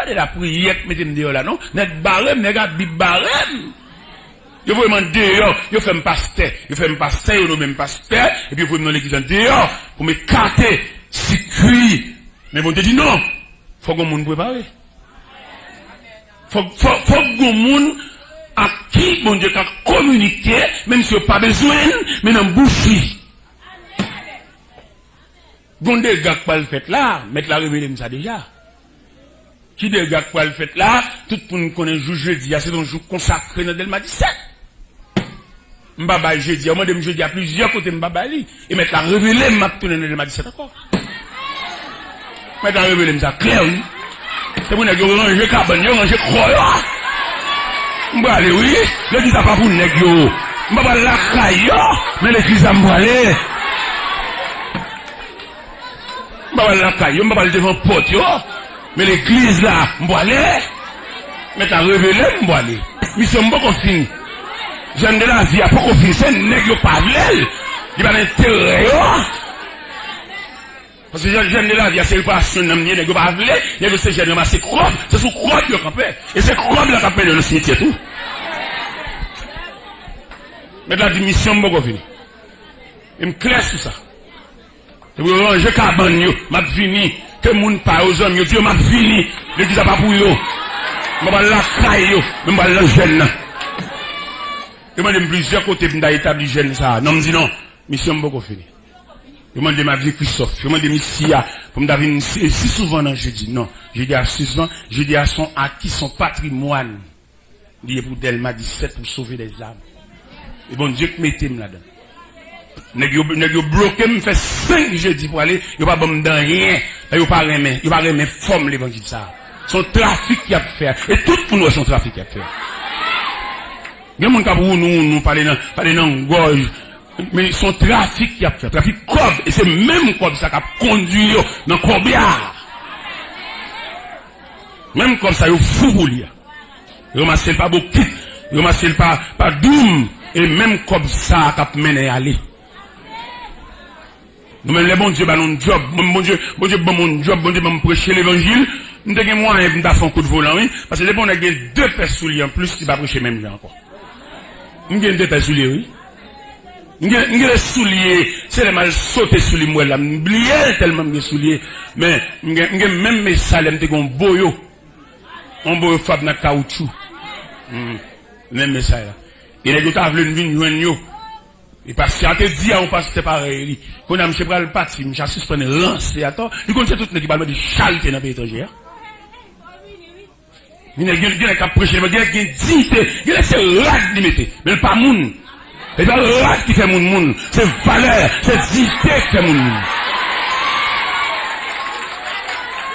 pas de la prière que mettez dehors là, non? Net barème, net bib barème. Yo vraiment dehors, yo fait un pasteur, yo nous même pasteur, et puis vous dans l'église dehors, pour me carter, circuit. Mais bon, te dit non, faut que monde préparé. Faut que monde à qui, mon Dieu, qu'a communiqué, même si pas besoin, mais dans bouche. Bon, des gars qui le fait là, mettre la révélation ça déjà. Qui des gars qui le fait là, tout le monde connaît jour jeudi, c'est un jour consacré dans Delma 17. M'baba jeudi, moi de jeudi à plusieurs côtés m'baba li, et mettre la révélation m'a tourner dans Delma 17 encore. Mettre la révélation ça clair, oui. C'est mon nèg yo ranger cabane, yo ranger croix. M'ba aller oui, l'église a pas pour nèg yo. M'ba la caille, mais l'église a m'aller. M'ba la caille, m'ba aller devant porte yo. Mais l'église là, m'boilé, mais t'as révélé m'boilé. Mission m'boko fini. Jeune de la vie a pas fini, c'est nèg yo pas vle. Il va l'intérêt yo. Parce que jeune de la vie a c'est pas son nom nèg yo pas vle, nèg yo c'est jeune ma c'est croix, c'est sous croix yo campé. Et c'est croix la campé dans le cimetière tout. Mais la mission m'boko fini. Il me clair sur ça. Et vous ranger cabane yo, m'a fini. Que moun pa aux hommes, Dieu m'a fini, l'église a pas pour yo. M'a la caille yo, m'a la jeune. Je m'a dit plusieurs côtés pour établir jeune ça. Non, me dit non, mission beaucoup fini. Je m'a dit ma vie Christophe, je m'a dit Missia, pour me dire si souvent non, je dis non. Je dis à souvent, je dis à son acquis son patrimoine. Il est pour Delma 17 pour sauver les âmes. Et bon Dieu mettez-moi là-dedans. Nèg yo bloqué me fait 5 jeudi pour aller, yo pas bon dans rien. Yo pas remet forme l'évangile ça. Son trafic qui a fait et tout pour nous son trafic qui a fait. Gen moun ka pour nous parler dans gorge, mais son trafic qui a fait, trafic cob et c'est même cob ça qui a conduit yo dans corbillard. Même comme ça yo fou pour lui. Yo massel pas beaucoup, yo massel pas doum et même comme ça qui a mené aller. Nous-mêmes, les bons Dieu, bah, nous job, bon Dieu, bon mon job, bon Dieu, bah, prêcher l'évangile. Nous avons moi, nous avons un coup de volant, oui. Parce que les bons, on a deux paires souliers en plus qui va prêcher même gens encore. Nous avons deux paires souliers, oui. Nous avons les souliers, c'est les mal sauter sous les moelles, là. Nous oublions tellement les souliers. Mais, nous avons même mes salem, nous avons un boyo. Un boyo fab na caoutchouc. Même mes salem. Et les autres, ils veulent venir, et parce qu'il a été dit, on passe pareil. Quand on a monsieur le parti, monsieur suspendu lancé à temps, il connaît tout l'équipe de chalte dans le pays étranger. Il y a un prêcher, il y a une dignité, il y a un rad limité, mais pas moun. C'est pas le rad qui fait moun, c'est valeur, c'est dignité qui fait moun.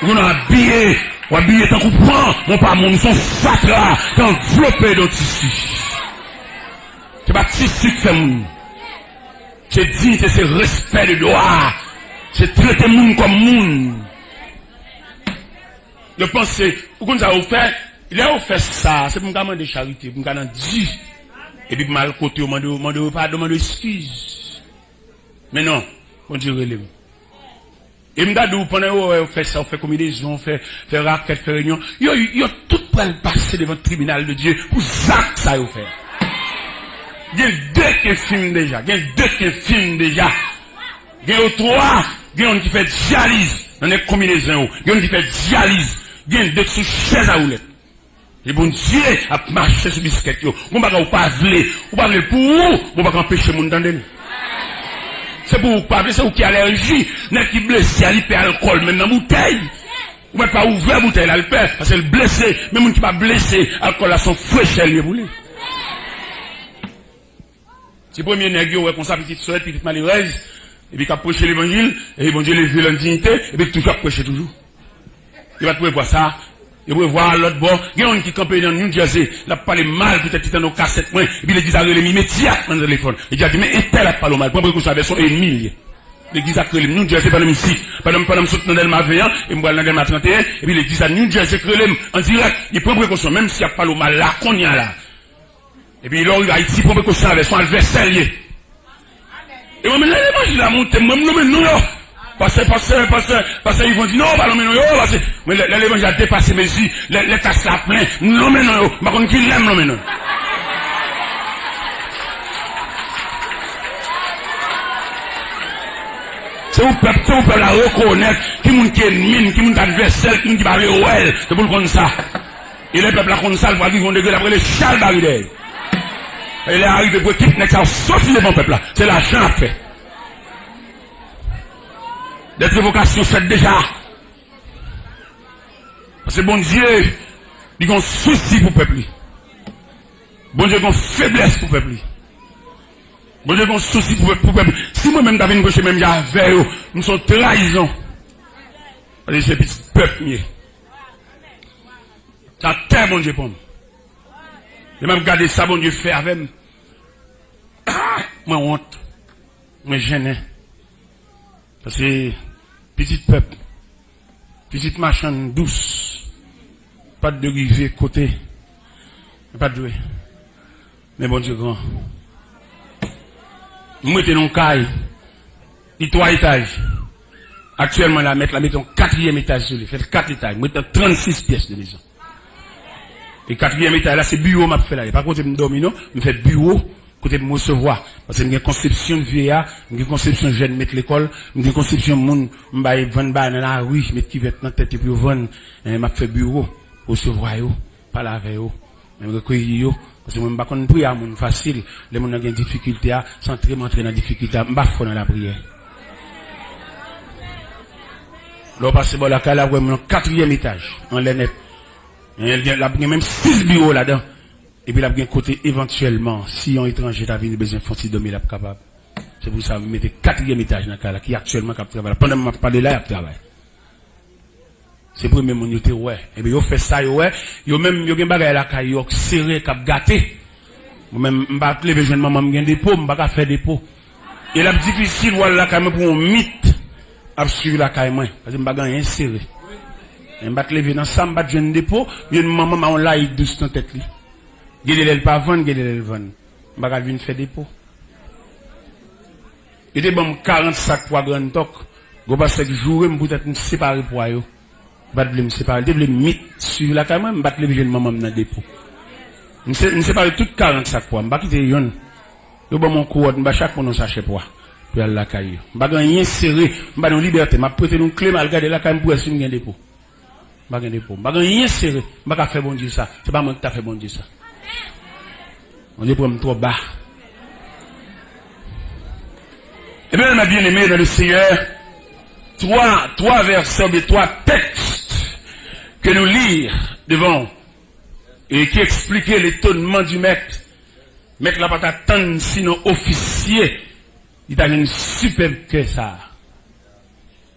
On a habillé tant qu'on prend, mon pas moun, son fatra, enveloppé dans le tissu. C'est pas tissu qui fait moun. C'est dignité, c'est respect de droit. C'est traiter moun comme moun. Je pense que, pourquoi ça a fait, il a offert ça, c'est pour me de charité, pour me dire, et puis mal côté, on m'a pas demandé excuse. Mais non, on dit relève. Et me dit, pendant qu'on fait ça, on fait combinaison, on fait raquette, fait réunion, yo tout pour le passer devant le tribunal de Dieu, pour ça que ça a fait. Il y a deux qui filment déjà. Il y a trois, il y a un qui fait dialyse. Dans les combinaisons, il y a un qui fait dialyse. Il y a deux sous chaise à roulette. Et bon Dieu a marché sur biscuit. On va pas vler. On va vler pour où? On va empêcher mon dans c'est pour pas vler, c'est où qui a allergie. N'est qui blessé, il perd alcool, même dans la bouteille. On va pas ouvrir la bouteille, là, le perd. Parce que le blessé, même un qui va blessé, alcool à son fraîcheur, il est boulé. Si premier nègre ouais comme ça petite soeur petite malheureuse et puis qu'a prêcher l'évangile et bon Dieu les vieux en dignité et puis toujours prêcher toujours. Il va trouver voir ça, il va voir l'autre bord, il y a un qui campait dans New Jersey, il a parlé mal peut-être dans nos cassettes moins et puis l'église a relé immédiatement dans le téléphone. Il a dit mais tel a parlé mal, prends précaution avec son ennemi. L'église a relé New Jersey pendant ici, pendant soutenir dans Delma 21 et moi dans Delma 31 et puis l'église a New Jersey relé en direct, il prend précaution même s'il a parlé mal là qu'on y a là. Et puis là, il a Haïti pour précaution avec son adversaire. Et moi, je la monte, moi, nous, parce que ils vont dire, non, pas l'homme, parce que l'évangile a dépassé mes yeux, les taxes la plein, l'homme, non, par contre, qui l'aime, l'homme, non. C'est un peuple la reconnaître, qui moun qui est mine, qui moun adversaire, qui moun qui parle ouais, c'est pour le comme ça. Et les peuples la comme ça, ils vont dégueuler après les chals baridés. Et les arrivés pour quitter, ça sorti de mon peuple là. C'est l'argent à faire. Des provocations faites déjà. Parce que bon Dieu, il a un souci pour le peuple. Bon Dieu, il a une faiblesse pour le peuple. Bon Dieu, il a un souci pour le peuple. Si moi-même, David, je suis même avec eux, nous sommes trahison. Parce que c'est petit peuple mieux. Ça terre, bon Dieu, pour moi. J'ai même gardé ça, bon Dieu, fait avec moi. Moi, honte. Moi, gêné. Parce que, petit peuple, petite machine douce, pas de rivière côté, pas de jouer. Mais bon Dieu, grand. Nous mettons dans le caille, il y a 3 étages. Actuellement, la mettons 4e étage sur lui, fait 4 étages, mettons 36 pièces de maison. Et 4e étage, là, c'est bureau, m'a fait là. Par contre, je me domine, je fais bureau, côté de me recevoir. Parce que j'ai une conception de vieillard, une conception jeune, mettre l'école, une conception de monde, m'baye 20 balles dans la rue, mettre qui va être dans la tête et puis vendre, m'a fait bureau, recevoir yo, parler avec yo, même recueillir yo. Parce que moi, m'ba konn prière, moun facile, les moun ont des difficultés, sans très m'entrer dans la difficulté, m'ba fond dans la prière. Là, passe bon la cala, ouais, mon 4e étage, en l'air. Il y a même 6 bureaux là-dedans. Et puis, il y a un côté éventuellement, si un étranger a besoin de faire 6 il est capable. C'est pour ça que vous mettez 4e étage dans le cas là, qui est actuellement capable de travailler. Pendant que je parle là, il travaille. C'est pour même mon yoté, ouais. Et bien, vous faites ça, ouais. Vous même, vous avez un bagage là, qui est serré, qui est gâté. Moi-même, je ne vais pas lever jeune maman, je vais des pots, je ne vais pas faire des pots. Et là, difficile, voilà, quand même, pour un mythe, à suivre la caille, parce que je ne vais pas rien serré. Je ne vais pas lever dans ça, je vais pas jeune des pots, je maman, on l'a douce dans tête. Gélé elle pas vendre, gélé elle vendre. Je ne vais pas venir faire des pots. Et des bon 40 sacs pour grand toc. Je vais passer 5 jours, je vais peut-être séparer pour eux. Je vais me séparer. Je vais me mettre sur la caméra, je vais lever jeune maman dans le dépôt. Je vais séparer toutes 40 sacs pour eux. Je vais quitter yon. Je vais mon cours, je vais chaque fois nous sachet pour eux. Puis à la caille. Je vais rien serré, je vais dans liberté. Je vais prêter une clé, je vais regarder la caille pour essayer de dépôt. Je vais dépôt. Je vais rien serré. Je vais faire bon Dieu ça. C'est pas moi qui t'a fait bon Dieu ça. On est pour trop bas. Eh bien, ma bien-aimée dans le Seigneur, 3 versets, mais 3 textes que nous lisons devant et qui expliquaient l'étonnement du maître. Maître n'a pas attendre sinon officier. Il a une superbe que ça.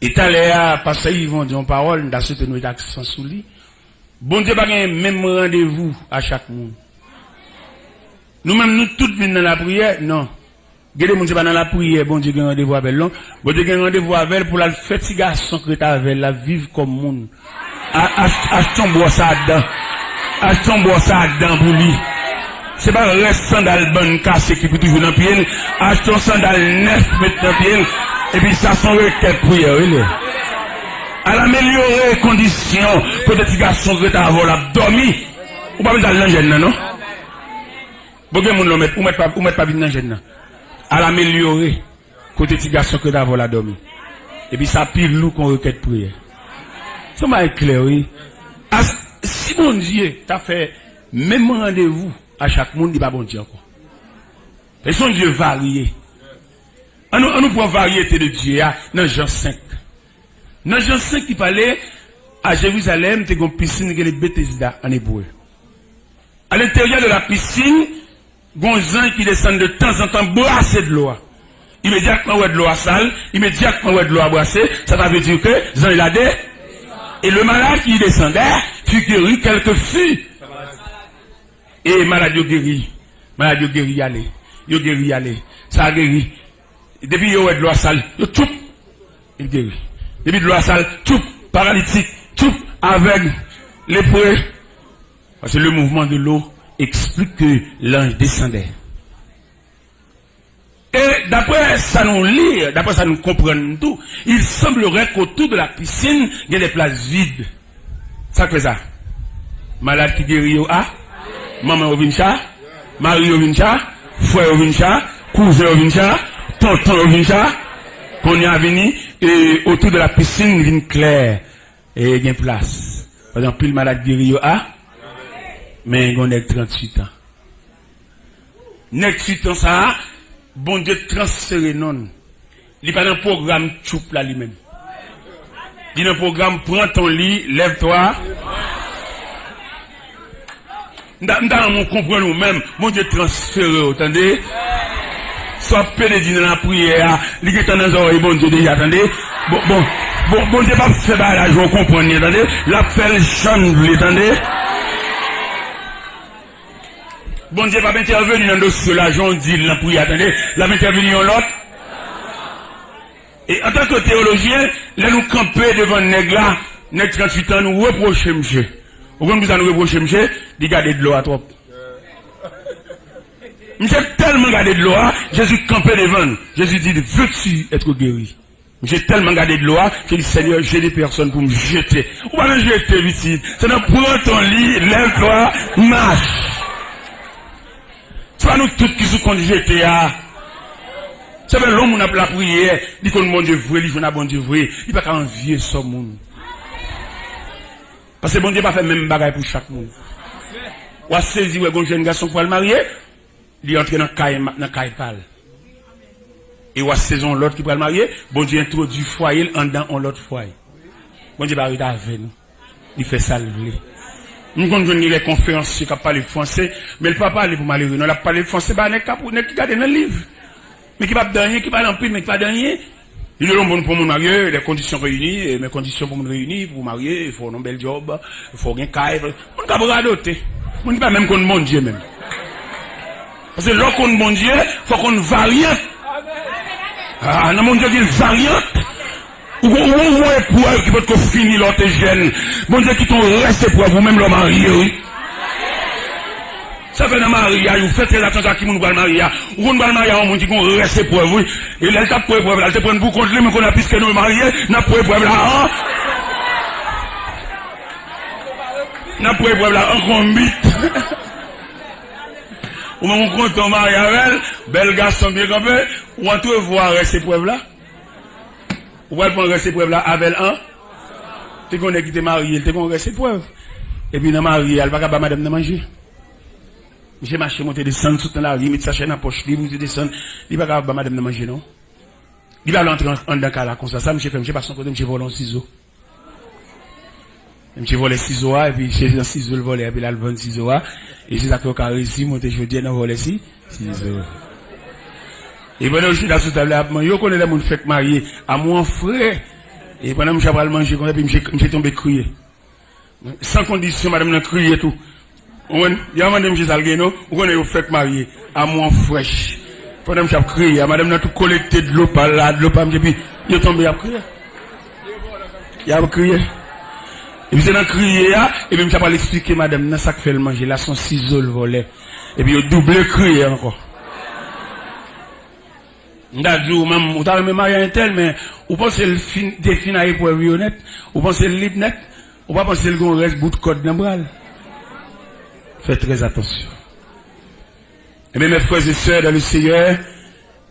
Et t'as l'air, parce qu'ils vont dire en parole, dans ce que nous accent sous lui. Bon Dieu, pas un même rendez-vous à chaque monde. Nous-mêmes, nous tous venons dans la prière, non. Gardez mon Dieu pas dans la prière, bon Dieu, a un rendez-vous avec l'homme. Bon Dieu, a un rendez-vous avec elle pour la faire petit garçon que tu avec la vivre comme monde. Achetons bois ça dedans. Achetons bois ça dedans pour lui. C'est pas reste sandal bonne cassé qui peut toujours dans pied. Achetons sandal neuf mettre dans pied. Et puis ça sont requêtes prière, oui. À l'améliorer les conditions que les petits garçons que tu avoir la dormi. Ou pas besoin de l'engin, non? Bon, vous mettez pas bien dans l'engin. À l'améliorer, côté petit garçon que d'avoir la dormi. Et puis ça pile nous qu'on requête prière. Ça m'a éclairé, oui. Si mon Dieu t'a fait même rendez-vous à chaque monde, il va bon Dieu encore. Et son Dieu varié. On nous prend variété de Dieu dans Jean 5. Dans Jean 5 qui parlait à Jérusalem, tu as une piscine qui est Bethesda en hébreu. À l'intérieur de la piscine, gonzan qui descend de temps en temps brasser de l'eau. Immédiatement, ouais de l'eau à sale, immédiatement, ouais de l'eau à brasser, ça veut dire que Jean il a des. Et le malade qui descendait, fut guéri quelques filles. Et malade guéri. Malade guéri aller. Yo guéri aller. Ça a guéri. Depuis yo ouais de l'eau à sale, yo tchoup, il guéri. Depuis de l'eau à sale, tchoup, paralytique, tchoup, aveugle, lépreux. Parce que le mouvement de l'eau explique que l'ange descendait. Et d'après ça nous lit, d'après ça nous comprend tout, il semblerait qu'autour de la piscine, il y a des places vides. Ça fait ça. Malade qui guérit au A, maman au vincha, mari au vincha, frère au vincha, cousin au vincha, tonton au vincha, qu'on y a venu, et autour de la piscine, il vient clair, et il y a une place. Par exemple, pile malade guérit au A, mais on est 38 ans. 38 ans ça, bon Dieu transféré non. Il n'est pas dans le programme tchoup là lui-même. Il est dans le programme prends ton lit, lève-toi. Nous comprenons nous-mêmes, mon Dieu transféré, attendez. Soit pédé dans la prière, il est dans les oreilles, bon Dieu déjà, attendez. Bon Dieu pas fait la joie, comprenez, attendez. La fait le chant, attendez. Bon Dieu va intervenir dans le dossier là, j'en dis la prière, attendez, la va intervenir en l'autre. Et en tant que théologien, là nous camper devant le nègre là, nègre 38 ans, nous reprocher monsieur. Au quand nous reprocher monsieur, il garde de l'eau à trop. Monsieur tellement gardé de l'eau, Jésus campé devant. Jésus dit, veux-tu être guéri? J'ai tellement gardé de l'eau, j'ai dit, Seigneur, j'ai des personnes pour me jeter. Ou pas me jeter, vite. C'est de prendre ton lit, lève-toi, marche. C'est pas nous tous qui sont jetés à. C'est pas l'homme qui a la prière, dit qu'on bon Dieu vrai, il a bon Dieu vrai. Il n'a pas qu'à envier ce monde. Parce que bon Dieu n'a pas fait même bagaille pour chaque monde. Ou a saisi, ou un jeune garçon pour le marier, il est entré dans le caille-pal. Et ou a saison l'autre qui peut le marier, bon Dieu introduit le foyer en dedans en l'autre foyer. Bon Dieu va arriver avec nous. Il fait ça le blé. Nous avons les conférenciers qui parlent français, mais le papa parle pour malheureux. Non, il parle français, bah, qui garde dans le livre. Mais qui va pas rien, qui parle en plus, mais qui pas rien. Il est bon pour mon marier, les conditions réunies, et mes conditions pour me réunir, pour marier, il faut un bel job, il faut un caille. On ne peut pas radoter. On ne peut pas même qu'on bon Dieu même. Parce que lorsqu'on bon Dieu, il faut qu'on varie. Ah, non, mon Dieu, il variante. Ou épreuve qui peut te finir l'autre jeune. Bon Dieu, qui t'ont resté pour vous-même le marié, oui. Ça fait dans le mariage, vous faites très attention à qui vous va le mariage. Ou vous va le mariage, on dit qu'on reste pour vous. Et là, t'as pour épreuve là, elle te prend pour contre lui, mais qu'on a plus que nous mariés, n'a pour épreuve là, n'a pour épreuve là, encore mythe. Ou on compte ton mari avec elle, bel garçon bien campé, ou on te voit rester épreuve là. Ou elle prend rester épreuve là avec elle, tu connais qui t'es marié, tu connais rester épreuve. Et puis, dans le marié, elle va pas madame de manger. J'ai marché, monté, descendre, tout dans la rue, mettre sa chaîne en poche, libre, je descends. Il va pas madame de manger, non? Il va l'entrer en d'un cas là, comme ça. Ça, monsieur fait, j'ai pas son côté, monsieur vole un ciseau. Monsieur vole ciseaux, et puis, j'ai un ciseau, le volet, et puis là, le vole ciseau, et j'ai ça qu'on a réussi, monté, je dis, non, volet ciseau. Et pendant que je suis là, sous table, je connais les gens qui fait marier à mon frère, et pendant que je vais manger, et puis, tombé crier. Sans condition, madame, n'a crié tout. Il y a un madame qui s'algue, non? Vous connaissez, vous faites marier à mon fraîche. Pendant que je crié, madame n'a tout collecté de l'eau par là, de l'eau par là, et puis, il est tombé à crier. Il a crié. Et puis, c'est dans crier, et puis, je vais l'expliquer, madame, n'a ça que fait le manger, là, son ciseau le volet. Et puis, il a doublé crié encore. D'adou, même, vous avez même marié un tel, mais, vous pensez le définir pour être honnête, vous pensez le libre net, vous pas penser le gon reste bout de code dans le bras. Faites très attention. Eh bien, mes frères et sœurs dans le Seigneur,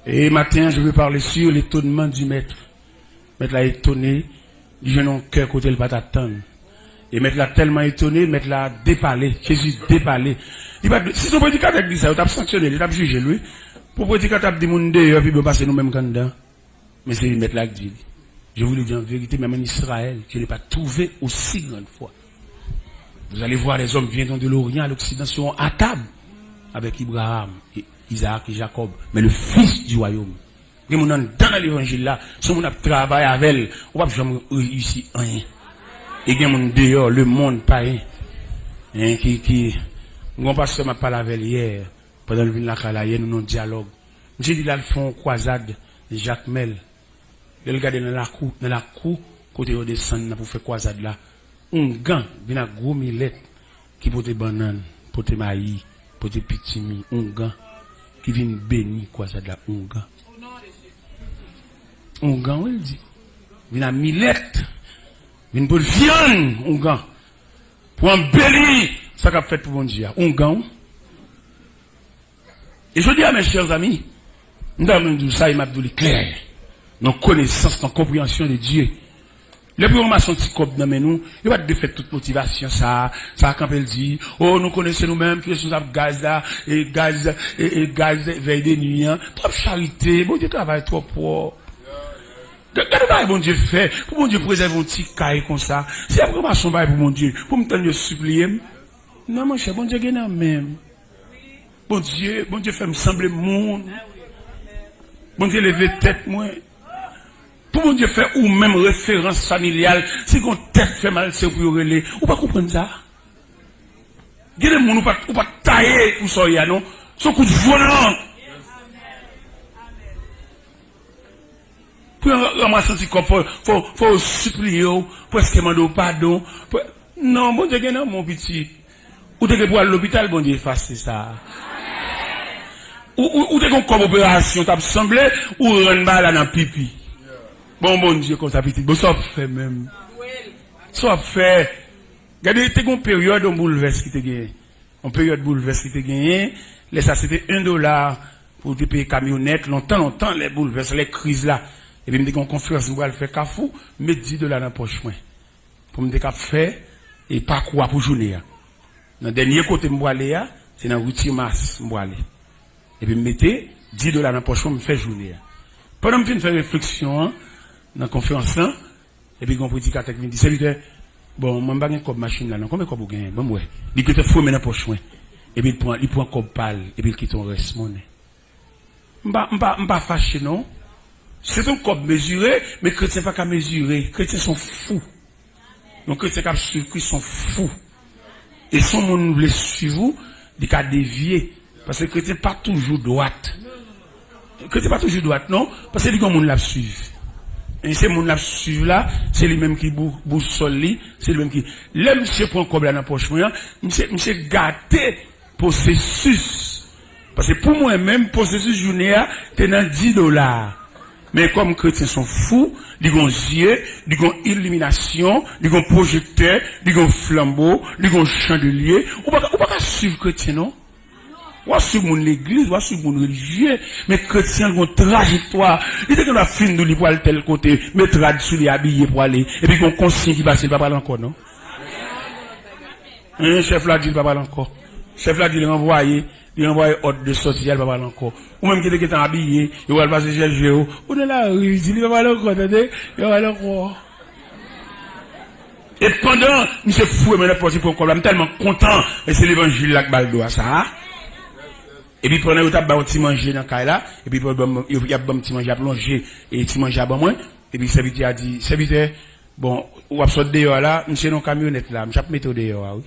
et matin, je veux parler sur l'étonnement du maître. Maître l'a étonné, il vient dans le cœur côté le pas t'attendre. Et maître l'a tellement étonné, maître l'a dépalé, Jésus dépalé. Si son prédicateur dit ça, il t'a sanctionné, il t'a jugé lui. Pour prédicateur dit mon dehors, puis il passer nous-mêmes candidat. Mais c'est maître là qui dit. Je vous le dis en vérité, même en Israël, je n'ai pas trouvé aussi grande foi. Vous allez voir les hommes viennent de l'Orient à l'Occident sont à table avec Abraham, Isaac et Jacob, mais le fils du royaume. Et mon dans l'évangile là, si on a travaillé avec elle, on va jamais réussir rien. Et il y a mon dehors, le monde païen, qui, mon pasteur m'a parlé avec elle hier, pendant le vin la cala, hier nous avons dialogue. J'ai dit là, ils font croisade, Jacques Mel. Il regarde dans la cour, côté où descend pour faire croisade là. Un gant, il y a un gros millet qui porte des bananes, porte des maïs, porte des petits mi, un gant. qui vient bénir quoi ça de la ongan. Ongan, oui, il dit. Vient à millette. Vient pour viande, ongan. Pour embellir ça qu'a fait pour mon Dieu. Ongan. Et je dis à mes chers amis, nous avons ça, il m'a dit clair. Dans connaissance, dans compréhension de Dieu. Les programmations de cop dans nous, il va défaire toute motivation, ça, quand elle dit, oh, nous connaissons nous-mêmes, que nous avons gaz là, et gaz, veille des nuits, trop charité, bon Dieu travaille trop pour. Regardez bon Dieu fait, pour mon Dieu préserve un petit caille comme ça. Si la programmation va pour mon Dieu, pour me tenir supplier, non, mon cher, bon Dieu gagne même. Bon Dieu fait me sembler monde. Bon Dieu lever tête, moi. Pour mon Dieu faire ou même référence familiale, si qu'on tête fait mal, c'est pour relayer. Ou pas comprendre ça? Il y a des gens ou pas tailler pour ça, non? Son coup de volant. Pour ramasser ce corps, faut supplier, pour est-ce qu'il m'a pardon. Non, bon Dieu, non, mon petit. Ou t'es pour aller à l'hôpital, bon Dieu, effacer ça. Ou t'es comme opération, t'as semblé, ou rendre mal dans pipi. Bon Dieu, comme ça, petit. Bon, ça fait même. Ça fait. Regardez, t'es une période de bouleverse qui te gagne. Une période de bouleverse qui te gagne. Ça, c'était $1 pour te payer camionnette. Longtemps, les bouleverses, les crises là. Et puis, me dit qu'on conférence, on va le faire cafou, mais $10 dans la poche, pour me dire qu'on fait, et pas quoi pour journée. Dans le dernier côté, je vais aller, c'est dans le routier masse, je vais aller. Et puis, me mettez $10 dans la poche, me fait journée. Pendant que je fais une réflexion, dans la conférence, et puis, on peut dire qu'à me dit, c'est bon, je ne vais pas machine là, non, combien de vous gagnez? Bon, ouais. Il dit que tu fous dans la poche, et puis, il prend un cop pâle, et puis, il quitte ton reste monnaie. Je ne vais pas fâcher, non? C'est un cop mesuré, mais les chrétiens ne sont pas qu'à mesurer. Les chrétiens sont fous. Donc, les chrétiens qui suivent sont fous. Et si on voulait suivre vous, ils ont dévié. Parce que les chrétiens ne sont pas toujours droite. Les chrétiens ne sont pas toujours droite, non? Parce que les gens la suivent. Et ces gens la suivent là, c'est les mêmes qui bouge sol li, c'est les mêmes qui. Là, monsieur prend un cop là dans la poche, monsieur gâté processus. Parce que pour moi-même, processus journée, c'est dans $10. Mais comme les chrétiens sont fous, ils ont yeux, ils ont illumination, ils ont projecteur, ils ont flambeau, ils ont chandelier. Ou pas suivre les chrétiens, non? Ou suivre mon église, ou suivre mon religieux. Mais les chrétiens ont une trajectoire. Ils disent qu'on a fini de lui pour aller tel côté, mettre sous les habillés pour aller. Et puis qu'on consigne qui passe, il ne va pas parler encore, non? Chef là dit, il ne va pas parler encore. Chef là dit, il a envoyé ordre de sortie, il ne va pas parler encore. Ou même qui est habillé, il va passer chez Géo. Ou de là, il va pas parler encore, attendez, il va parler encore. Et pendant, je suis fou, mais je suis tellement content, et c'est l'évangile là qui baldo à ça. Et puis pendant, il y a un petit manger dans le cas là, et puis il y a un petit manger à plonger, et un petit manger à bon moins, et puis le serviteur a dit, serviteur, bon, ou absurde dehors là, monsieur dans camionnette là, je vais mettre dehors, oui.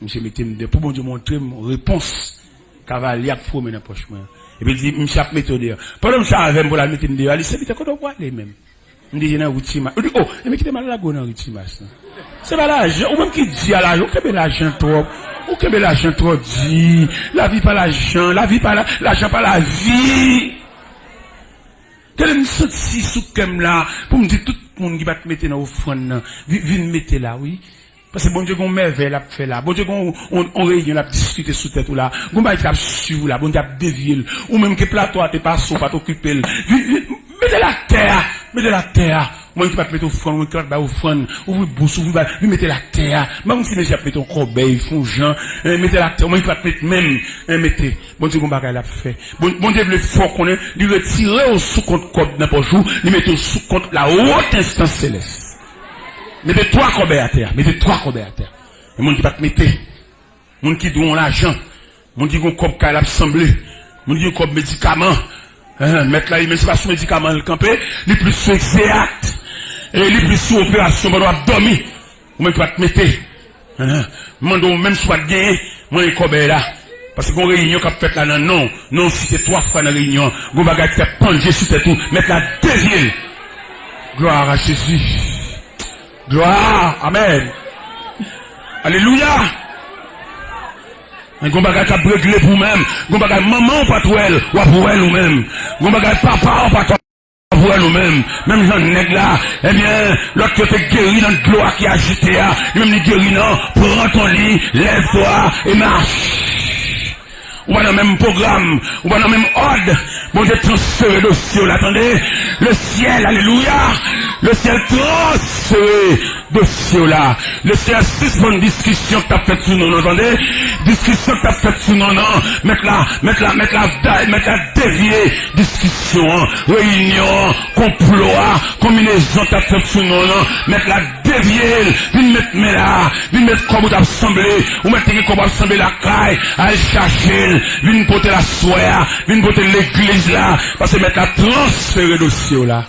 Monsieur mettez pour bon Dieu montrer mon réponse. Cavalier a fou dans la poche. Et puis il dit, monsieur a mettre dehors. Pendant que je suis pour la mettre dehors, il dit, c'est quoi doit aller même. Il dit, il y a un routier. Il dit, oh, mais qui est mal à la go dans routier. C'est pas l'argent, ou même qui dit à l'argent, ou que l'argent trop, ou que l'argent trop dit, la vie pas l'argent, la vie pas l'argent pas la vie. Quel est le senti sous comme là, pour me dire tout le monde qui va te mettre dans l'offrande, viens mettre là, oui. Parce que bon Dieu, on merveille l'a fait là. Bon Dieu, on réunion l'a discuté sous tête ou là. On va être sur là. Bon Dieu, dévié. Ou même que plateau, t'es pas sous, pas t'occuper. Mettez la terre. Mettez la terre. Moi, je vais te mettre au front, ou je vais au front, ou vous boussez, ou vous mettez la terre. Même si je vais mettre au corbeil, font Jean, mettez la terre. Moi, je vais te mettre même, mettez. Bon Dieu, on va l'a fait. Bon Dieu, le fort qu'on est, lui retirer au sous-compte code n'importe où, lui mettre au sous-compte la haute instance céleste. Mettez 3 corbeilles à terre. Mettez 3 corbeilles à terre. Et mon qui va te mettre. Mon qui doit l'argent. Mon qui a un corps qui a l'assemblée. Mon qui a un corps médicament. Mettre là, mais c'est pas sous médicament le campé. Les plus sous exact. Et les plus sous opération, on doit dormir. Mon qui va te mettre. Mon même soit gagné. Mon corbeille là. Parce qu'on réunion qui a fait là, non. Non, si c'est 3 fois dans la réunion. Vous bagage qui a plongé sur tout. Mettre la deuxième. Gloire à Jésus. Gloire, amen. Alléluia. Gon bagay ka réglé pour même, gon bagay maman ou pas toi elle, ou pour elle ou même. Gon bagay papa ou pas toi pour elle ou même. Même Jean nèg là, eh bien, l'autre côté guéri dans le gloire qui a agité là, lui-même il guéri non, prends ton lit, lève-toi et marche. Ou pas dans le même programme, ou pas dans le même ordre. Bon Dieu transféré le ciel, attendez, le ciel, alléluia, le ciel transféré de ciel là. Le ciel suspend discussion que tu as faite sur nous, entendez? Discussion que tu as faite sur nous, non. Mettre la dévier, discussion, réunion, complot, combinaison que tu as faite sur nous, non. Mettre la dévier, viens mettre là, viens mettre comme vous assemblé, ou mettre comme vous assemblé la caille, aller chercher, viens porter la soie, viens porter l'église là, parce que mettre la transférer de ciel là.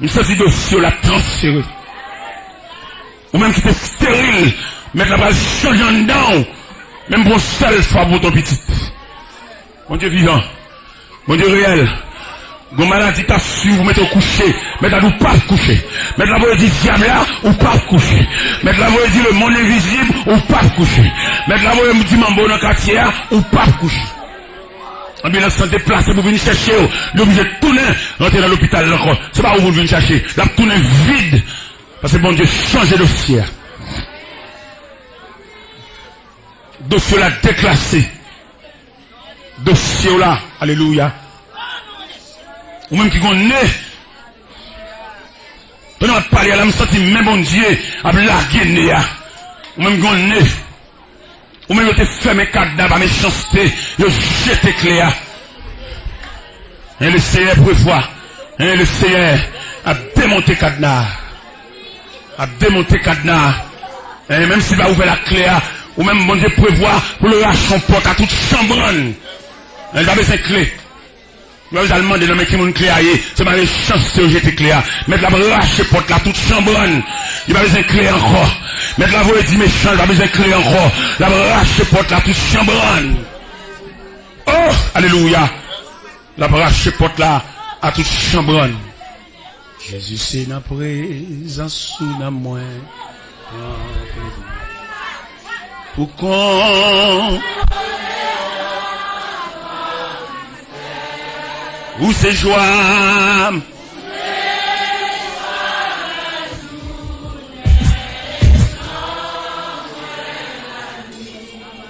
Une sorte de dossier la transférer. Ou même qui était stérile, mettre la base changer en dedans, même pour une seule fois pour ton petit. Mon Dieu vivant, mon Dieu réel, mon maladie t'a su, vous mettez au coucher, mettre la vous pas coucher, mettre la vous dit diable là, ou pas coucher, mettre la vous dit le monde invisible, ou pas coucher, mettre la vous dit mambo dans le quartier, ou pas coucher. Ambulance sont déplacés pour venir chercher, l'obligé de tourner, rentrer dans l'hôpital encore. C'est pas où vous venez chercher. La tourner vide. Parce que bon Dieu, changez de dossier. Dossier là déclassé. Dossier là, alléluia. Ou même qui connaît. Pendant que je parle, je me sens même bon Dieu, à blaguer. Ou même qui connaît. Ou même te fermé cadenas par méchanceté, je jette clair. Et le Seigneur prévoit, et le Seigneur a démonté cadenas. A démonté cadenas. Et même s'il va ouvrir la clé, ou même bon Dieu prévoit pour le lâcher en porte à toute chambre. Il va besoin de clé. Il va besoin de demander dans mes qui m'ont clé aillé. C'est ma chance de jeter clé. Mettre la lâcher porte là toute chambre. Il va besoin de clé encore. Mettre la voix dit méchant, il va besoin de clé encore. La lâcher porte là toute chambre. Oh, alléluia. La lâcher porte là à toute chambre. Jésus c'est la présence sous la moins. Pourquoi où c'est joie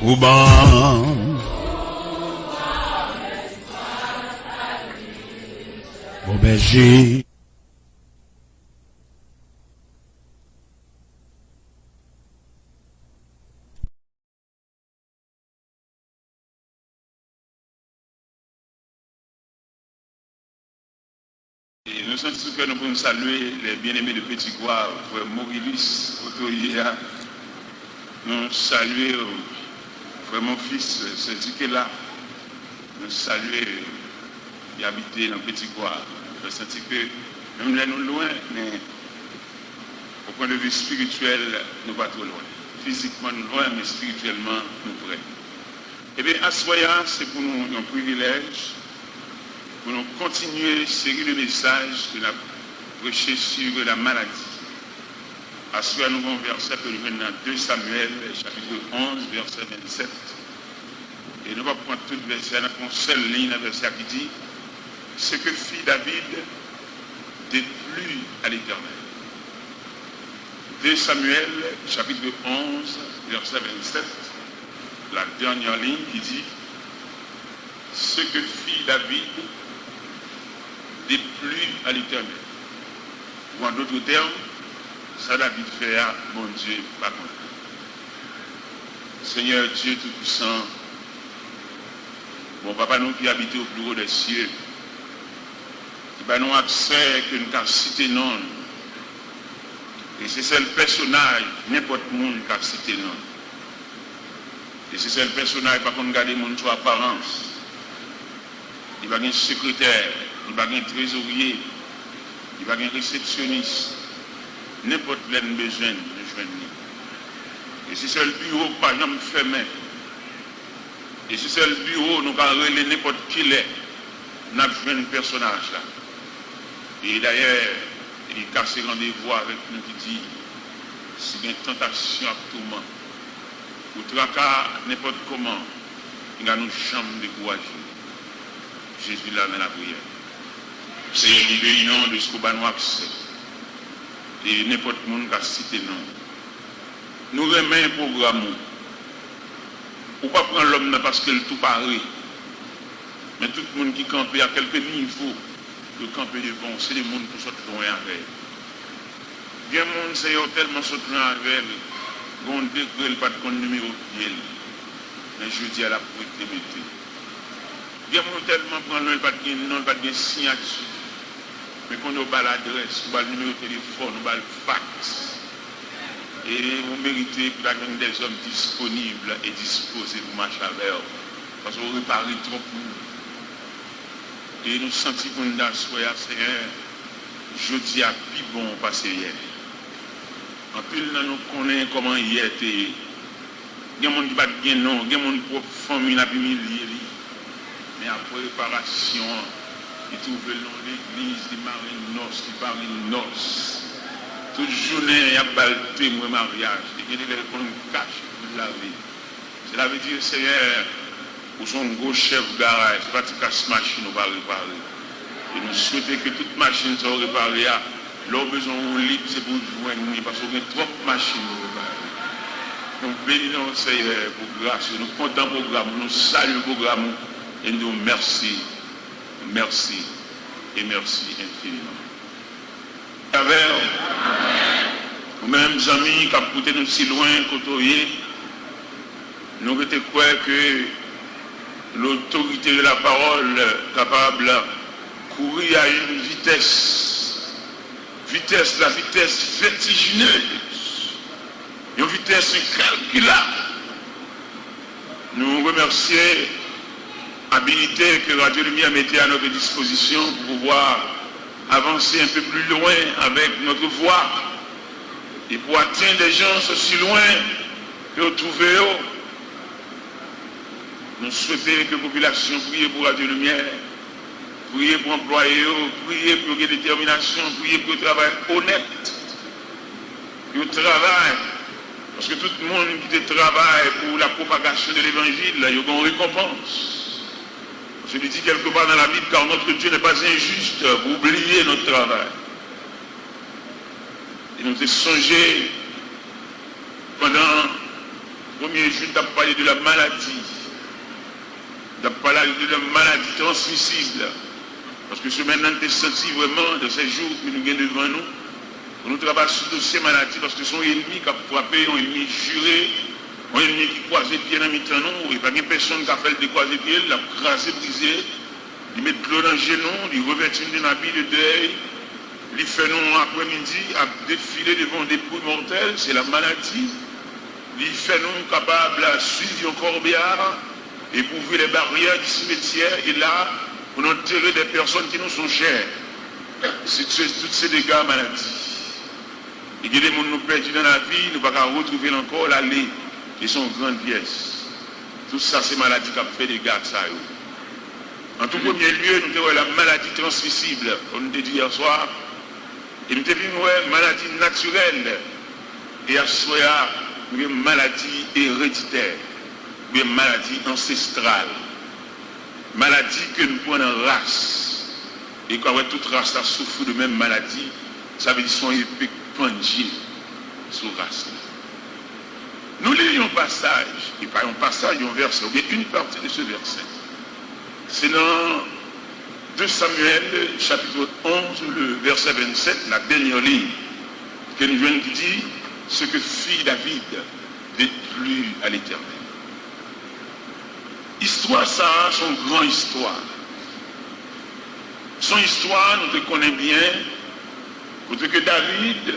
ou bon au berger. Nous sommes que nous pouvons saluer les bien-aimés de Petit Goire, frère Maurilis, Autoria. Nous saluer frère mon fils, c'est là. Nous saluer et habiter dans Petit Goire. Je sens que même là nous loin, mais au point de vue spirituel, nous pas trop loin. Physiquement nous loin, mais spirituellement nous près. Eh bien, à ce moment, c'est pour nous un privilège. Pour nous continuer série de messages que nous avons prêché sur la maladie. À ce nous avons un verset que nous venons dans 2 Samuel, chapitre 11, verset 27. Et nous allons prendre tout le verset, dans une seule ligne, un verset qui dit ce que fit David déplut à l'Éternel. 2 Samuel, chapitre 11, verset 27, la dernière ligne qui dit ce que fit David déplut à l'Éternel. Ou en d'autres termes, ça David fait à mon Dieu, par contre. Seigneur Dieu Tout-Puissant, mon papa nous qui habite au plus haut des cieux, qui va nous accès que nous avons cité non. Et c'est ce personnage, n'importe qui a cité non. Et c'est ce personnage, par contre, garder mon apparence. Il va y avoir un secrétaire, il va y avoir un trésorier, il va y avoir un réceptionniste. N'importe quel besoin de joindre. Et c'est ce bureau, par exemple, fermé. Et c'est ce bureau, nous allons relayer n'importe qui l'est. Nous avons joué un personnage là. Et d'ailleurs, il casse rendez-vous avec nous qui dit si il y a une tentation à tout le monde. ou tracas, n'importe comment, il a nos chambres découragées. Jésus là dans la prière. C'est une réunion de ce qu'on va nous accès. Et n'importe qui a cité non. Nous remettons un programme. Ou pas prendre l'homme parce qu'il tout pareil. Mais tout le monde qui campe à quelques niveaux de camper devant, c'est les gens qui sont loin avec. Bien monde c'est tellement sauté avec elle, on décret pas de numéro de pied. Mais je dis à la propriété. Bien monde tellement prendre le pas de non pas de signature. Mais quand on a l'adresse, on a le numéro de téléphone, on a le fax. Et vous méritez que la gang des hommes disponibles et disposés pour marcher avec eux. Parce qu'on répare trop pour nous. Et nous sentons qu'on a soya, Seigneur, je dis à plus bon passer hier. En plus, nous connaissons comment hier était. Il y a des gens qui ne battent pas non, il y a des gens qui ont famille la humilié. Mais après réparation, ils trouvent le nom de l'église, de Marie-Noce, qui parle de noces. Toute journée, il y a balté mon mariage. Il y a des gens qui cachent pour laver. Cela veut dire, Seigneur, pour son gros chef garage, c'est pas que casse machine, on va réparer. Et nous souhaitons que toute machine soit réparée. Leur besoin de libre, c'est pour joindre, parce qu'on a trop de machines pour réparer. Nous bénissons, Seigneur, pour grâce. Nous comptons le programme, nous saluons le programme. Et nous merci, merci et merci infiniment. Avec nous-mêmes, amis, qui ont coûté nous si loin, côtoyer, nous avons quoi que l'autorité de la parole capable de courir à une vitesse, la vitesse vertigineuse, une vitesse incalculable. Nous remercions l'habilité que Radio Lumière mettait à notre disposition pour pouvoir avancer un peu plus loin avec notre voix et pour atteindre des gens aussi loin que vous trouvez. Nous souhaitons que la population prie pour Radio Lumière, prie pour employer, prie pour la détermination, prie pour le travail honnête, pour le travail. Parce que tout le monde qui travaille pour la propagation de l'évangile, il y a une récompense. Je lui dis quelque part dans la Bible, car notre Dieu n'est pas injuste pour oublier notre travail. Et nous avons songé pendant le premier jour, nous avons parlé de la maladie. Nous avons parlé de la maladie transmissible. Parce que ce maintenant, nous avons senti vraiment de ces jours que nous avons devant nous. Nous travaillons sur dossier maladie parce que son ennemi qui a frappé, un ennemi juré, un ennemi qui croise les pieds dans le temps, et pas une personne qui a fait le décroiser les pieds, l'a crasé, brisé, il met de l'eau dans le genou, il revêtit d'un habit de deuil, il fait nous après-midi à défiler devant des poules mortelles, c'est la maladie. Il fait nous capables de suivre un corbillard et pour ouvrir les barrières du cimetière et là, pour enterrer des personnes qui nous sont chères. C'est tous ces dégâts maladie. Et il y a des gens qui nous perdus dans la vie, nous ne pouvons pas retrouver encore l'allée et son grande pièce. Tout ça, c'est maladie qui a fait des gars. En tout premier lieu, nous avons la maladie transmissible, comme nous avons dit hier soir, et nous avons une maladie naturelle, et à ce soir, nous avons une maladie héréditaire, nous avons une maladie ancestrale, maladie que nous prenons en race, et quand toute race a souffert de même maladie, ça veut dire son épée pendier sous race. Nous lisons un passage, et pas un passage, un verset, ou bien une partie de ce verset. C'est dans 2 Samuel, chapitre 11, le verset 27, la dernière ligne, que nous venons qui dit ce que fit David déplut à l'Éternel. Histoire, ça a son grand histoire. Son histoire, nous te connaissons bien, parce que David,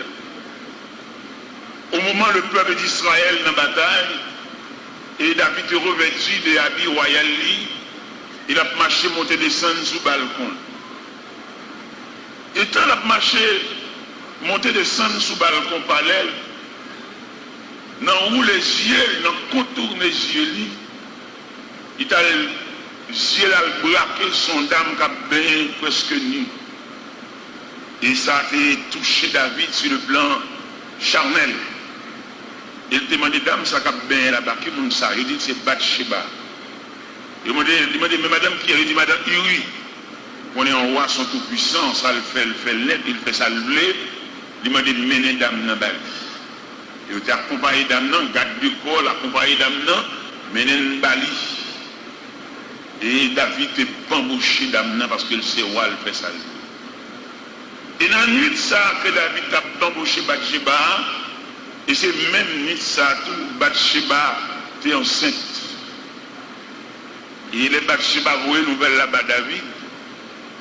au moment où le peuple d'Israël dans la bataille, et David est revêtu de habits royaux, il a marché, monté, descendu sous le balcon. Et quand il a marché, monté, descendu sous le balcon palais, dans où les yeux, dans le contour des yeux, il a les yeux braqué son dame qui a bien presque nu. Et ça a touché David sur le plan charnel. Il demandait dame, ça cap bien là-bas, qui monde ça? Il dit c'est Bathsheba. Il m'a dit, mais madame qui? Il dit madame Uri. On est en roi, son tout puissant, ça le fait l'aide, il fait ça le blé. Il m'a dit mener dame dans Bali. Il était accompagné dame non, garde du corps, accompagné dame non, mener dans Bali. Et David est embauché dame non parce que le sait roi, il fait ça. Et dans la nuit ça que David a embauché Bathsheba, et c'est même nuit ça tout Bathsheba était enceinte. Et les Bathsheba voient une nouvelle là-bas David.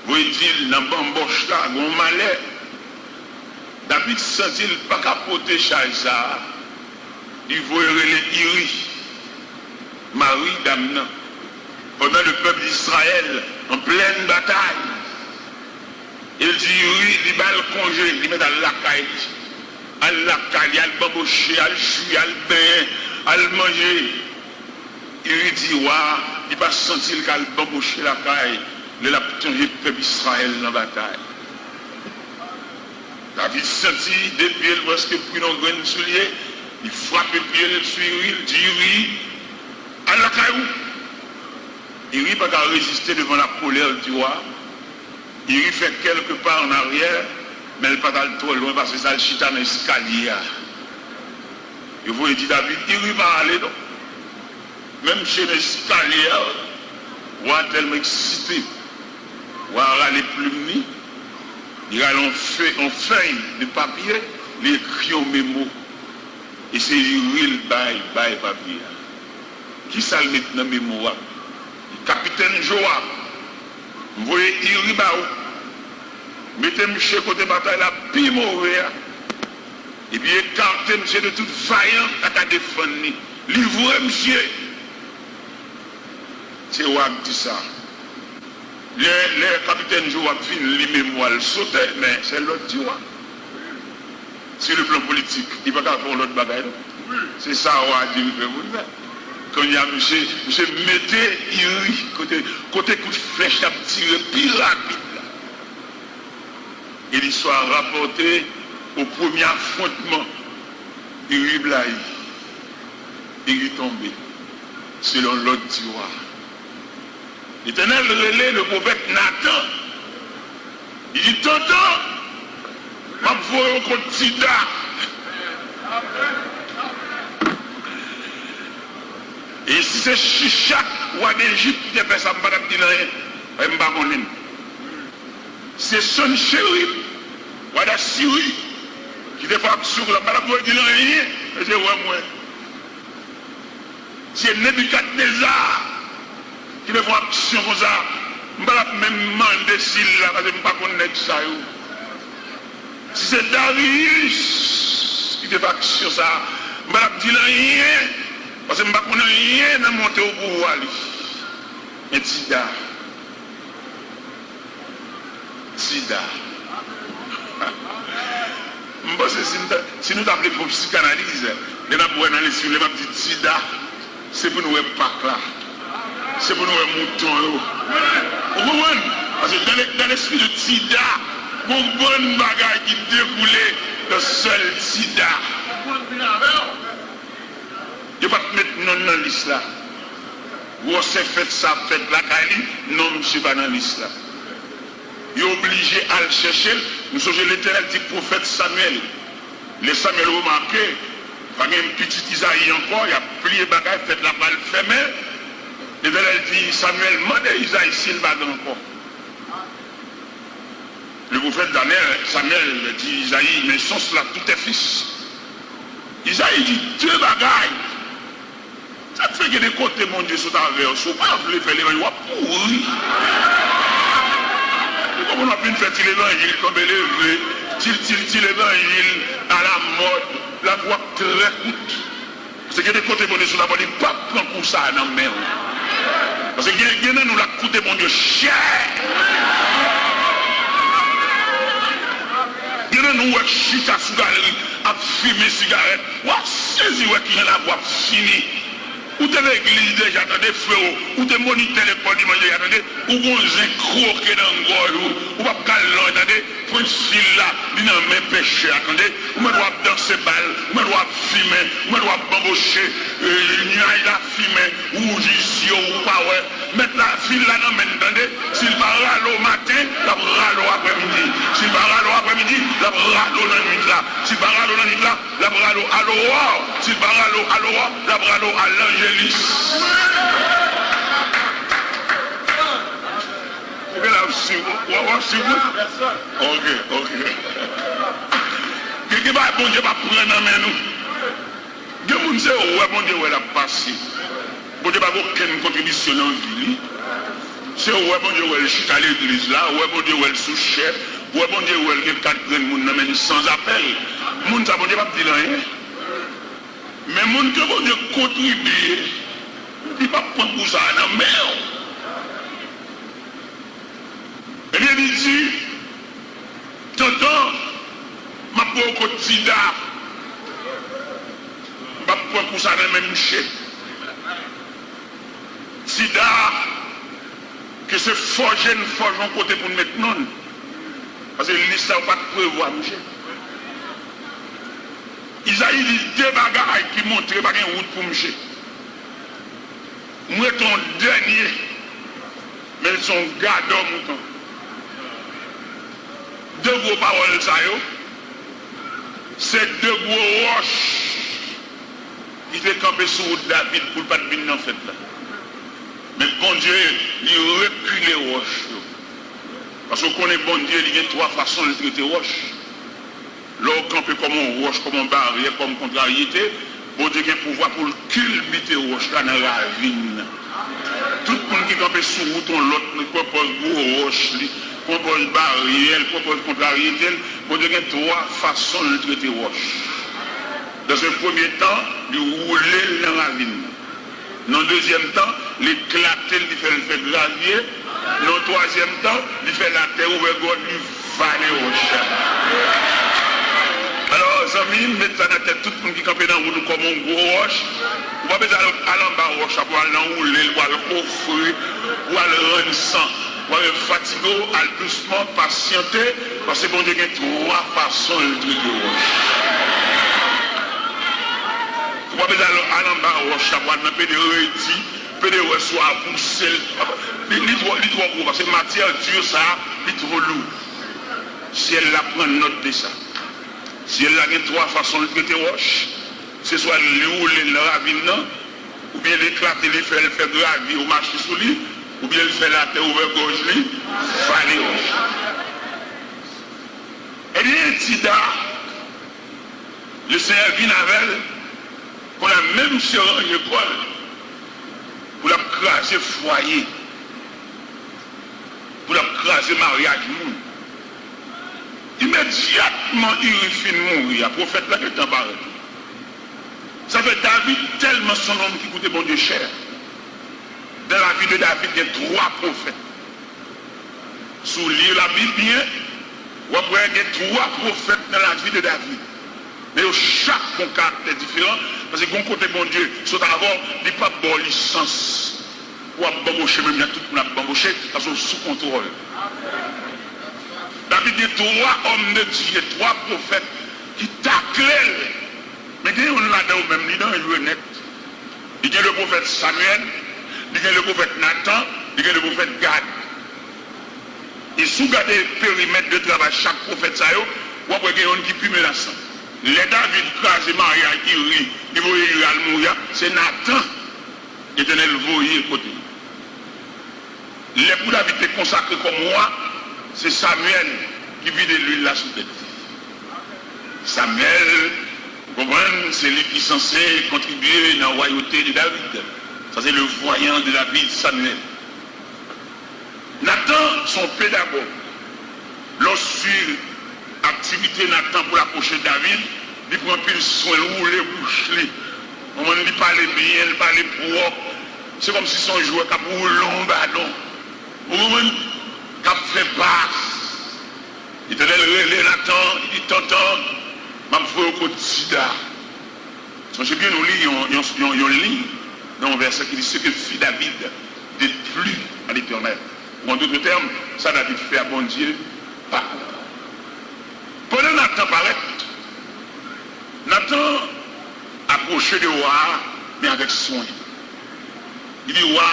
Vous dites, dans l'embauche là, il y a un malheur. David sentit pas capoter charge ça. Il voit les Iri, Marie d'Amna. Pendant le peuple d'Israël, en pleine bataille, il dit Iri, il va le congé, il met dans la caille. À la caille, à le bamboucher, à le jouer, à le bain, à le manger. Iri dit, ouais, il va sentir qu'il a le bamboucher la caille. Il a changé le peuple d'Israël dans la bataille. David sentit, depuis il voit ce que pris dans le grain de soulier, il frappe le pied, il suit, il dit oui, à la caillou. Il n'a pas résister devant la colère du roi. Il fait quelque part en arrière, mais il n'a pas trop loin parce que ça le chita dans l'escalier. Il vous dit David, il va aller donc. Même chez l'escalier, le roi tellement excité. Voilà les plumes, il a en feuille de papier, il écrit en mémo. Et c'est l'huile bail papier. Qui ça le met dans le mémoire? Capitaine Joab, vous voyez, il va où? Mettez monsieur côté bataille là, puis mauvais. Et puis écartez monsieur de toute vaillant à défendre. Livrez monsieur. C'est Joab dit ça. Les capitaines Joab finissent les mémoires sauter, mais c'est l'autre du roi. Sur le plan politique, il ne va pas faire l'autre bagaille. C'est ça, roi dit, quand il y a monsieur mettez Iri, côté coup de flèche à tirer, plus rapide. Et l'histoire rapportée au premier affrontement, Iri blaye, Iri tombé, selon l'autre du roi. L'Éternel relève le prophète Nathan. Il dit, tonton, ma voix au contre Sida. Et si c'est Shishak, roi d'Égypte, qui a fait ça, je ne sais pas, c'est son chéri, roi d'Assyrie, qui a fait action, je ne sais pas, je ne sais pas, je ne sais pas, c'est Nebuchadnezzar, qui ne font action comme ça, je ne vais pas même demander s'il là, parce que je ne sais pas connaître ça. Si c'est Darius qui fait action ça, je ne vais pas dire rien, parce que je ne sais pas connaître rien dans monter au pouvoir. Mais Sida. Je pense que si nous appelons pour psychanalyse, nous avons dans les cieux, nous avons dit Sida, c'est pour nous pas là. C'est pour nous un mouton. Vous comprenez? Parce que dans l'esprit de Sida, mon bon bagage qui découlait le seul Sida. Je ne vais pas te mettre non dans la liste là. Vous avez fait ça, faites la caille, non, je ne suis pas dans la liste là. Il est obligé à le chercher. Nous sommes l'Éternel dit prophète Samuel. Les Samuel remarqué, il y a un petit Isaïe encore, il a plié bagage, fait la balle fermée. L'Éternel dit Samuel, demandez Isaïe s'il va encore. Le prophète Daniel, Samuel dit Isaïe, mais sans cela, tout est fils. Isaïe dit deux bagailles. Ça fait que des côtés, mon Dieu, sont avec eux. Si vous ne voulez faire l'évangile, vous pourri. Comme on a pu faire l'évangile comme élevé, l'évangile à la mode, la voix très courte. C'est que des côtés, mon Dieu, sont d'abord, pas prendre pour ça dans la mer. Parce que nous la coûté, mon Dieu, cher. Nous, chita sous galerie, à fumer cigarette, ou à saisir qui est la voix finie. ou t'es l'église déjà, attendez, frérot, ou t'es moniteur l'école dimanche, attendez, ou on un croqué dans le gorge, ou pas calon, attendez, pour une fille là, il n'a même péché, attendez, ou me doit danser balle, ou me doit fumer, ou me doit bambocher, il a fumé, ou jisio, ou pas, ouais, mettre la fille là, non, mais attendez, s'il va râler au matin, la râle après-midi, s'il va râler après-midi, la râle dans la nuit là, s'il va râler dans la nuit là, la râle à l'oa, s'il va râler à l'oa, la râle à l'angélis. Ok. Quelque part, bon Dieu va prendre en main nous. Dieu nous dit, ouais, bon Dieu, ouais, la passé. Bon Dieu va aucune contribution dans la vie. C'est ouais, bon Dieu, ouais, le chute à l'église là, ouais, bon Dieu, ouais, le sous-chef, ouais, bon Dieu, ouais, le 4 graines, moun nan sans appel. Moun ça, bon Dieu, va pas dire rien. Mais moun que bon Dieu contribue, il va prendre pour ça dans la mer. Eh bien, il dit, tonton, ma pauvre Tida, je vais prendre pour ça dans le même chef. Tida, que c'est forger un côté pour nous mettre non. Parce que l'histoire n'a pas de prévoir, monsieur. Isaïe dit deux bagailles qui montrent qu'il n'y a pas de route pour monsieur. Moi, ton dernier, mais son gardeur mouton. Deux gros paroles, ça y est. C'est deux gros roches qui étaient campés sur David pour ne pas venir dans cette là. Mais bon Dieu, il recule les roches. Parce qu'on connaît bon Dieu, il y a trois façons de traiter roches. Là, on campe comme un roche, comme un barrière, comme contrariété. Bon Dieu a un pouvoir pour culbuter roche là dans la ravine. Tout le monde qui campe sur route, l'autre propose gros roche, propose barrière, propose contrariété. Bon Dieu a trois façons de traiter roche. Dans un premier temps, il roule dans la ravine. Dans le deuxième temps, l'éclater, il fait le gravier. Dans le troisième temps, il fait la terre ouverte, il vallée roche. Alors, amis, mettez ça dans la tête, tout le monde qui campe dans la route comme un gros roche. Vous ne pouvez pas aller en bas roche pour aller enrouler, pour aller offrir, pour aller rendre sang, pour aller fatiguer, aller doucement, patienter, parce que bon Dieu, il y a trois façons de traiter roche. Vous ne pouvez pas aller en bas roche pour aller dans le redis, peut soit pousser, il est trop gros, parce que matière dure, ça, il est trop lourd. Si elle la prend note de ça. Si elle a trois façons de traiter roche, c'est soit rouler le ravine, ou bien l'éclater, le faire gravir ou marcher sous lui, ou bien le faire la terre ouverte gauche, faire les roches. Et bien, Tida, le Seigneur vient avec elle, qu'on a même sur une école, pour la craser foyer, pour la craser mariage. Immédiatement, il finit de mourir. Le prophète là qui est en bas. Ça fait David tellement son homme qui coûtait bon Dieu cher. Dans la vie de David, il y a trois prophètes. Sous lire la Bible bien, vous voyez qu'il y a trois prophètes dans la vie de David. Mais chaque bon caractère différent, parce que bon côté bon Dieu, c'est d'abord, il n'y a pas de licence. Ou à bamboucher, même il y a tout le monde à bamboucher, parce qu'on sous contrôle. David dit trois hommes de Dieu, trois prophètes qui taclent. Mais il y a un là-dedans même, il y a un net. Il y a le prophète Samuel, il y a le prophète Nathan, il y a le prophète Gad. Et sous garder le périmètre de travail chaque prophète, ça y est, vous voyez un qui pume la sang. Les David crasé Maria qui rit, il voyait mourir, c'est Nathan, éternel voyait côté. Les pour David est consacré comme moi, c'est Samuel qui vit de l'huile là sous tête. Samuel, vous comprenez, c'est lui qui est censé contribuer dans la royauté de David. Ça c'est le voyant de la vie de Samuel. Nathan, son pédagogue, lorsque activité Nathan pour approcher David, il prend plus soin, rouler, boucher. On lui parle bien, il parle propre. C'est comme si son joueur qui a pour long ballon. Au moment qui a fait basse. Il te relais Nathan, il dit tonton, je vais au côté de Sida. Parce que bien nous lisons, il y a un livre. dans un verset qui dit ce que fit David déplut à l'Éternel. En d'autres termes, ça David fait à bon Dieu, pas. Pendant Nathan paraît, Nathan approchait de roi, mais avec soin. Il dit, roi,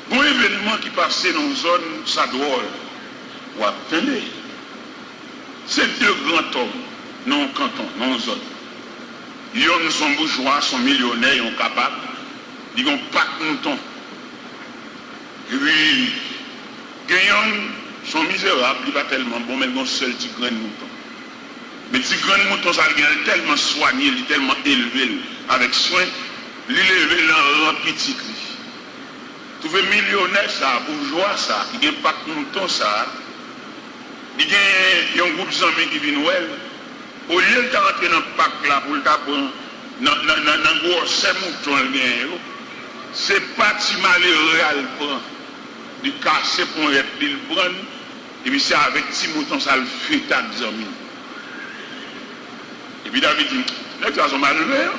bon événement qui passait dans une zone, ça drôle. Roi, tenez, c'est deux grands hommes, non canton, non zone. Ils sont bourgeois, sont millionnaires, ils sont capables, ils n'ont pas de mouton. Et puis, gagnants sont misérables, ils ne sont pas tellement bons, mais ils ont seul petit grain de mouton. Mais petit grain de mouton, ça est tellement soigné, il est tellement élevé avec soin, il est élevé dans un petit cri. Tu veux millionnaire, ça, bourgeois, ça, qui n'a pas de mouton, ça, il y a un groupe d'amis qui vient Noël. Au lieu de rentrer dans le parc là pour le prendre dans le gros moutons, c'est pas si malheureux à le prendre. Il casse pour être le prendre, et puis c'est avec petit mouton ça le fait à des amis. Et puis David dit, les gars sont malheureux.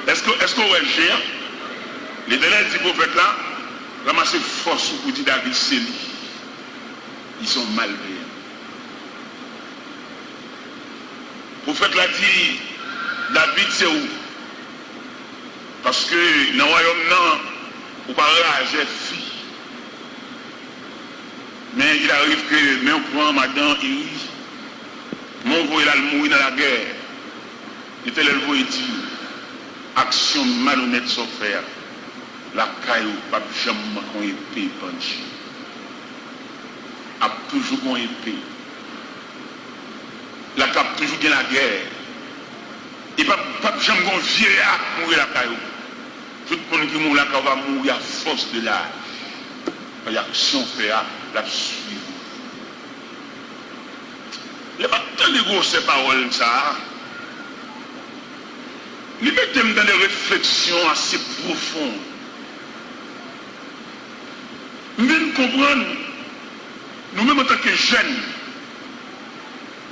Est-ce qu'on va le géant? Les délais du prophète là, ramassez force pour dire David, c'est lui. Ils sont malveillants. Le prophète l'a dit, David c'est où? Parce que dans le royaume, non, on parle à la fille. Mais il arrive que, même pour madame, il rit. Mon voix, il a mourir dans la guerre. Il était le voix, il dit, action malhonnête sans faire. La caillou, pas jamais qu'on épée, penché. A toujours qu'on épée. La cap toujours dans la guerre. Et pas jamais qu'on vieillard mourir la caillou. Tout le monde qui mourra là, va mourir à force de l'âge. Il y a action fait la suivre. Il n'y a pas tant de grosses paroles, ça. Il mettez dans des réflexions assez profondes. Nous devons comprendre, nous-mêmes en tant que jeunes,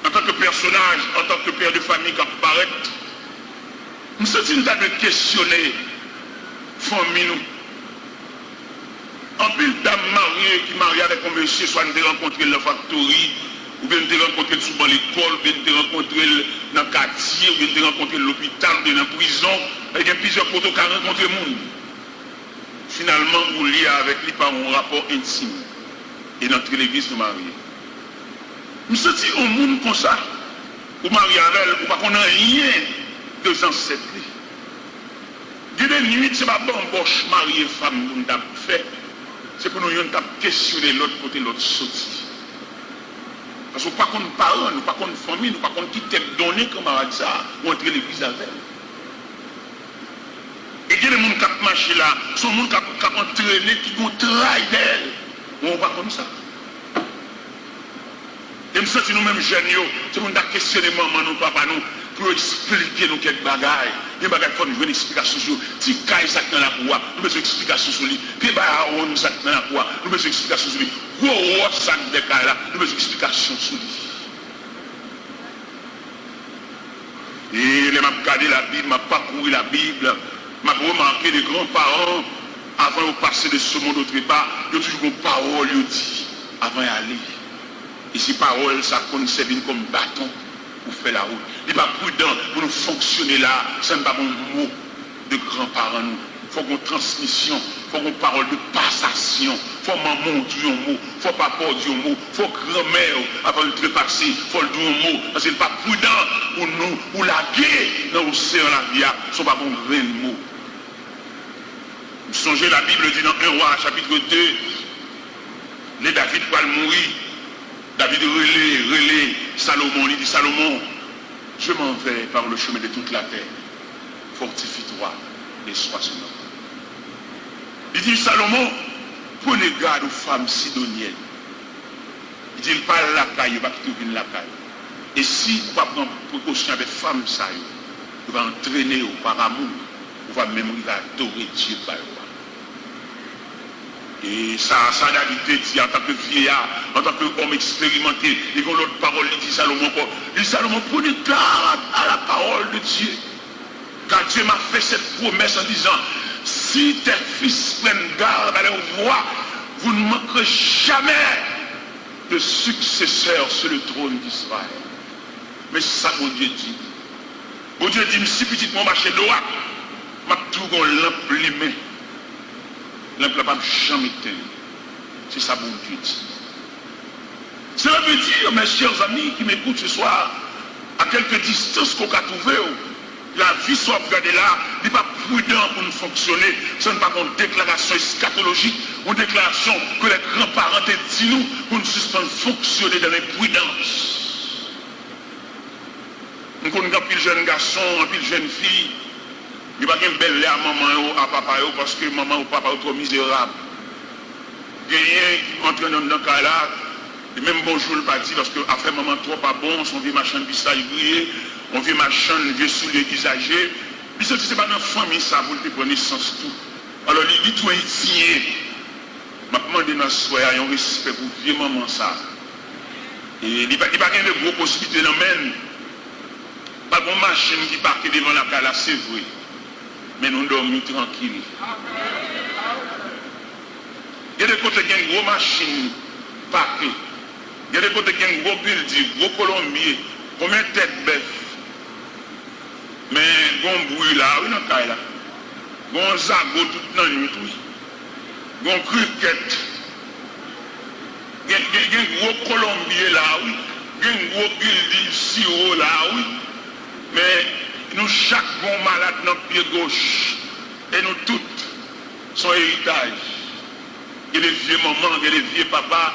en tant que personnage, en tant que père de famille qui apparaît, nous sommes en train de questionner famille nous. En plus d'âmes mariées qui marient avec un monsieur, soit nous rencontré dans la factory, ou bien nous rencontré souvent l'école, ou bien nous rencontré dans le quartier, ou bien nous rencontré l'hôpital, ou bien dans la prison, il y a plusieurs poteaux qui ont rencontré le monde. Finalement, vous liez avec lui par un rapport intime. Et notre l'église nous marie. Nous sommes au monde comme ça, vous mariez avec elle, vous ne connaissez rien de ancêtres. Il y a des nuits, ce n'est pas bon, boche, marié, femme, nous avons fait. C'est pour nous questionner l'autre côté, l'autre sortie. Parce que nous ne sommes pas contre parents, nous ne sommes pas contre famille, nous ne sommes pas contre qui t'est donné comme ça, ou entrer l'église avec elle. Et il y a des gens qui ont marché là, ce sont des gens qui ont entraîné, qui ont travaillé d'elle. On ne va pas comme ça. Et nous sommes nous-mêmes jeunes, c'est nous qui avons questionné maman, nous, papa, nous, pour expliquer nous quelques bagailles. Des bagailles il faut nous une explication sur si caille ça dans la cour, nous besoin explication sur lui. Puis on ça dans la cour, nous besoin explication sur lui. Gros ça de caille là, nous besoin explication sur lui. Et les m'a regardé la Bible, m'a parcouru la Bible, m'a remarqué les grands-parents avant de passer de ce monde autre part, ils ont toujours une parole, ils dit avant d'aller. Et ces paroles, ça compte servir comme bâton pour faire la route. Il n'est pas prudent pour nous fonctionner là, ce n'est pas un mot de grands-parents. Il faut qu'on transmission, il faut qu'on parole de passation, il faut maman dire un mot, il faut papa dire un mot, il faut grand-mère avant de trépasser, il faut le dire un mot. Parce que ce n'est pas prudent pour nous, pour la guerre dans l'océan la vie, ce n'est pas bon grain de mots. Vous songez, la Bible dit dans 1 Roi, chapitre 2, les David va mourir. David relève Salomon, il dit Salomon, je m'en vais par le chemin de toute la terre, fortifie-toi et sois son homme. Il dit Salomon, prenez garde aux femmes sidoniennes. Il dit il parle la caille, il va quitter la caille. Et si vous va prendre précaution avec femmes, ça, vous va entraîner au par amour, vous va même adorer Dieu par vous. Et ça David dit en tant que vieillard, en tant qu'homme expérimenté, et quand l'autre parole, il dit Salomon, prenez garde à la parole de Dieu. Car Dieu m'a fait cette promesse en disant, si tes fils prennent garde à leur voix, vous ne manquerez jamais de successeurs sur le trône d'Israël. Mais c'est ça que bon Dieu dit. Bon Dieu dit, si petit mon marché droit, m'a tout gon lampe limée. Lampe là pas jamais éteint. C'est ça bon Dieu dit. Cela veut dire, mes chers amis qui m'écoutent ce soir, à quelque distance qu'on a trouvé, la vie soit regardée là, il n'est pas prudent pour nous fonctionner. Ce n'est pas une déclaration eschatologique, une déclaration que les grands-parents te disent nous pour nous suspendre fonctionner dans l'imprudence. Nous connaissons un pile jeune garçon, un pile jeune fille, il n'y a pas de belle à maman ou à papa parce que maman ou papa sont trop misérables. Il y a rien entre nous dans le cas là. Et même bonjour le parti, parce que après maman trop pas bon, son vieux machin de bissage grillé, on vieux machin, vieux soulier usagé. Puis c'est pas dans la famille ça, vous le prenez sens tout. Alors il dit tout indigné. Je demande dans ce soir, un respect pour vieux maman ça. Et il n'y a pas de gros possibilités dans même. Pas de machine qui part devant la cala, c'est vrai. Mais nous dormons tranquilles. Il y a des côtés qui ont une grosse machine parquée. Il y a des côtés qui ont un gros building, gros colombier, combien de têtes bœuf. Mais bon bruit là, oui, dans le cas là. Bon zago toute la nuit, oui. Bon cricket. Il y a un gros colombier là, oui. Il y a un gros building sirop là, oui. Mais nous, chaque bon malade dans le pied gauche, et nous toutes, son héritage. Il y a des vieux mamans, il y a des vieux papas.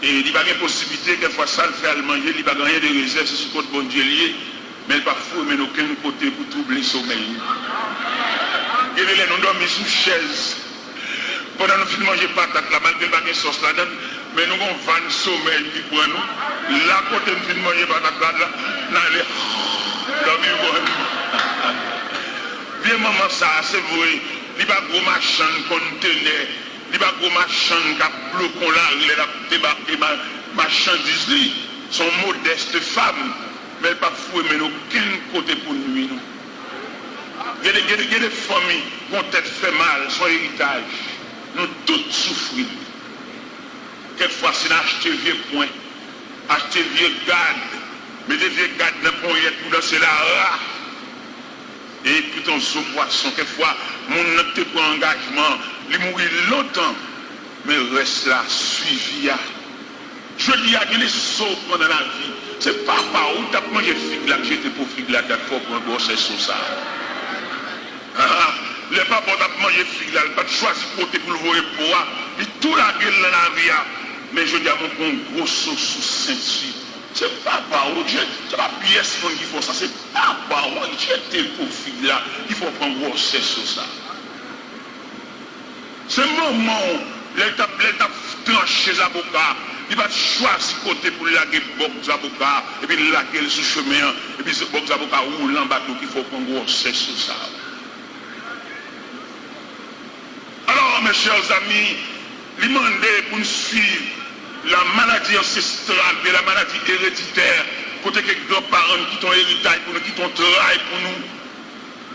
Et il n'y a pas de possibilité, quelquefois ça le fait à le manger, il n'y a pas rien de réserve, c'est ce côté bon Dieu lié, mais parfois il n'y a aucun côté pour troubler le sommeil. Et nous dormons sous chaise. Pendant que nous finissons manger patate, là, malgré pas de sauce là-dedans, mais nous avons un van sommeil qui prend nous. Là, côté nous finissons manger patate là, nous allons dormir. Vieux maman, ça, c'est vrai, il n'y a pas de gros machin qu'on tenait. Il n'y a pas de machin qui a bloqué là, il a débarqué marchandises, sont modestes femmes, mais pas fouet, mais aucun côté pour nuit. Il y a des familles qui ont peut-être fait mal, son héritage. Nous toutes souffrons. Quelquefois, c'est d'acheter vieux points, acheter vieux gardes, mais des vieux gardes dans le point pour danser la rare. Et puis ton sous-poisson, quelquefois, mon note pour engagement, il mourit longtemps, mais reste là, suivi. Je dis à qu'il est saut pendant la vie. C'est pas par où tu as mangé figue là, que j'étais pour figue là, d'accord, pour un grossesse sur ça. Les papas ont mangé figue là, pas de choisir côté pour le voir pour moi. Il tout la gueule dans la vie. Mais je dis à mon gros saut sous ceinture. C'est pas par où c'est pas pièce qui font ça, c'est pas par où j'étais pour figue là, il faut prendre grossesse sur ça. C'est le moment où l'État tranche les avocats, il va choisir côté pour laguer les avocats, et puis laguer le sous-chemin, et puis les avocats roulent en bateau qu'il faut prendre grossesse sur ça. Alors, mes chers amis, il demande pour nous suivre la maladie ancestrale et la maladie héréditaire, côté que les grands-parents qui ont héritage pour nous, qui ont travail pour nous.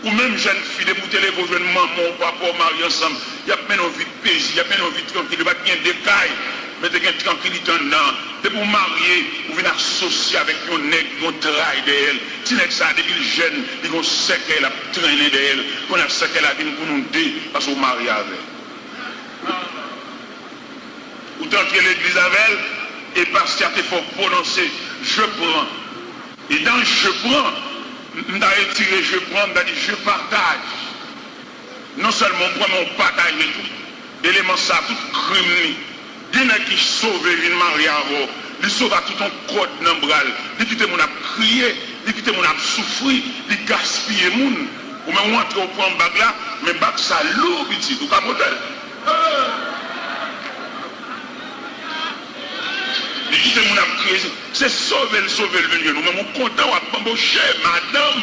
Ou même jeune fille, de bouter les vos jeunes mamans, papa, mariés ensemble, il y a plein d'envie de paisible, il y a plein d'envie de tranquille, il y a plein d'écailles, mais il y a une tranquillité dedans. De vous marier, vous venez associer avec un nègre, qui ont travail d'elle. Si n'est que ça, depuis le jeune, ils vont séquer la traîner d'elle, qu'on a séqué la vie pour nous dire, parce qu'on marie avec. Ou tant que l'église avec elle, et parce qu'il faut prononcer, je prends. Et dans je prends, on a retiré, je prends, on a dit je partage. Non seulement moi, mais on partage tout. Élément ça, tout crime. Il y en a qui sauvent une mariée avant. Ils sauvent tout un code dans le bras. Ils quittent mon à crier, ils quittent mon à souffrir, ils gaspillent mon. Ou même on entre au point bague là, mais bague ça lourd, petit, ou pas modèle. Ils quittent mon à crier. C'est sauver le venir. Nous sommes contents à embaucher, madame.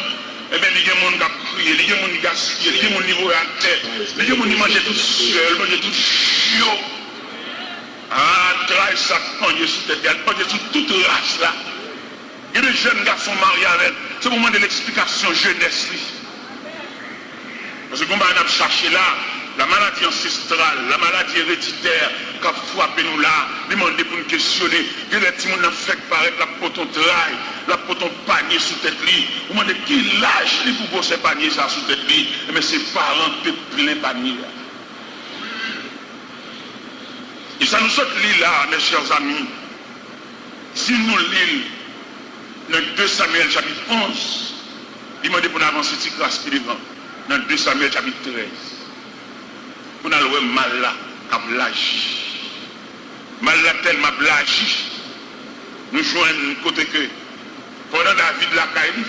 Eh bien, il y a des gens qui ont crié, il y a des gens qui ont gaspillé, il y a des gens qui ont niveau à terre, il y a des gens qui ont mangé tout seul, mangé tout chiot. Ah, travail ça, manger sous tête, manger sous toute race là. Il y a des jeunes garçons mariés avec, c'est au moment de l'explication jeunesse. Parce que comme on a cherché là, la maladie ancestrale, la maladie héréditaire, qui a frappé nous là, demander pour nous questionner, que les petits gens ont fait paraître la poton trail, la poton panier sous tête li, vous demandez qui lâche li pour ce panier ça sous tête li, mais ses parents peuvent plein panier. Et ça nous saute li là, mes chers amis, si nous lisons dans 2 Samuel chapitre 11, demandez pour nous avancer petit grâce devant, dans 2 Samuel chapitre 13. On a le mal là, qui a mal là tellement blagi. Nous joignons côté que pendant David la caille,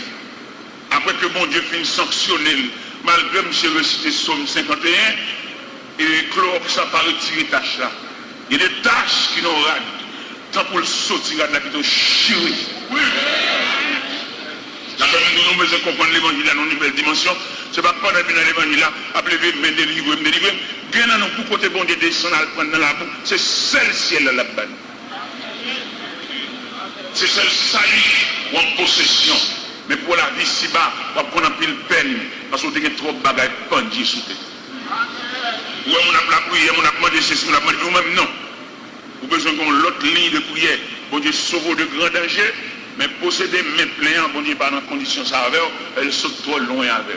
après que bon Dieu finit sanctionner, malgré M. recité Somme 51, et Claude ça pas retirer tâche là. Il y a des tâches qui n'ont pas tant pour le sortir de la vidéo chérie. Oui. Nous avons besoin de comprendre l'évangile dans une nouvelle dimension. Ce n'est pas pendant que l'évangile là, appelez me délivrer. Bien dans nos côté bon Dieu descend à prendre dans la boue. C'est seul ciel là-bas. C'est seul salut ou en possession. Mais pour la vie si bas, on va prendre un pile peine. Parce qu'on a trop de bagages pendus sous tête. Oui, on a prié, on a demandé ceci, on a demandé nous-mêmes non. Vous avez besoin qu'on l'autre ligne de prière. Bon Dieu sauve de grands dangers. Mais posséder mes pleins, bon Dieu, pas dans condition ça avec, elle saute trop loin avec.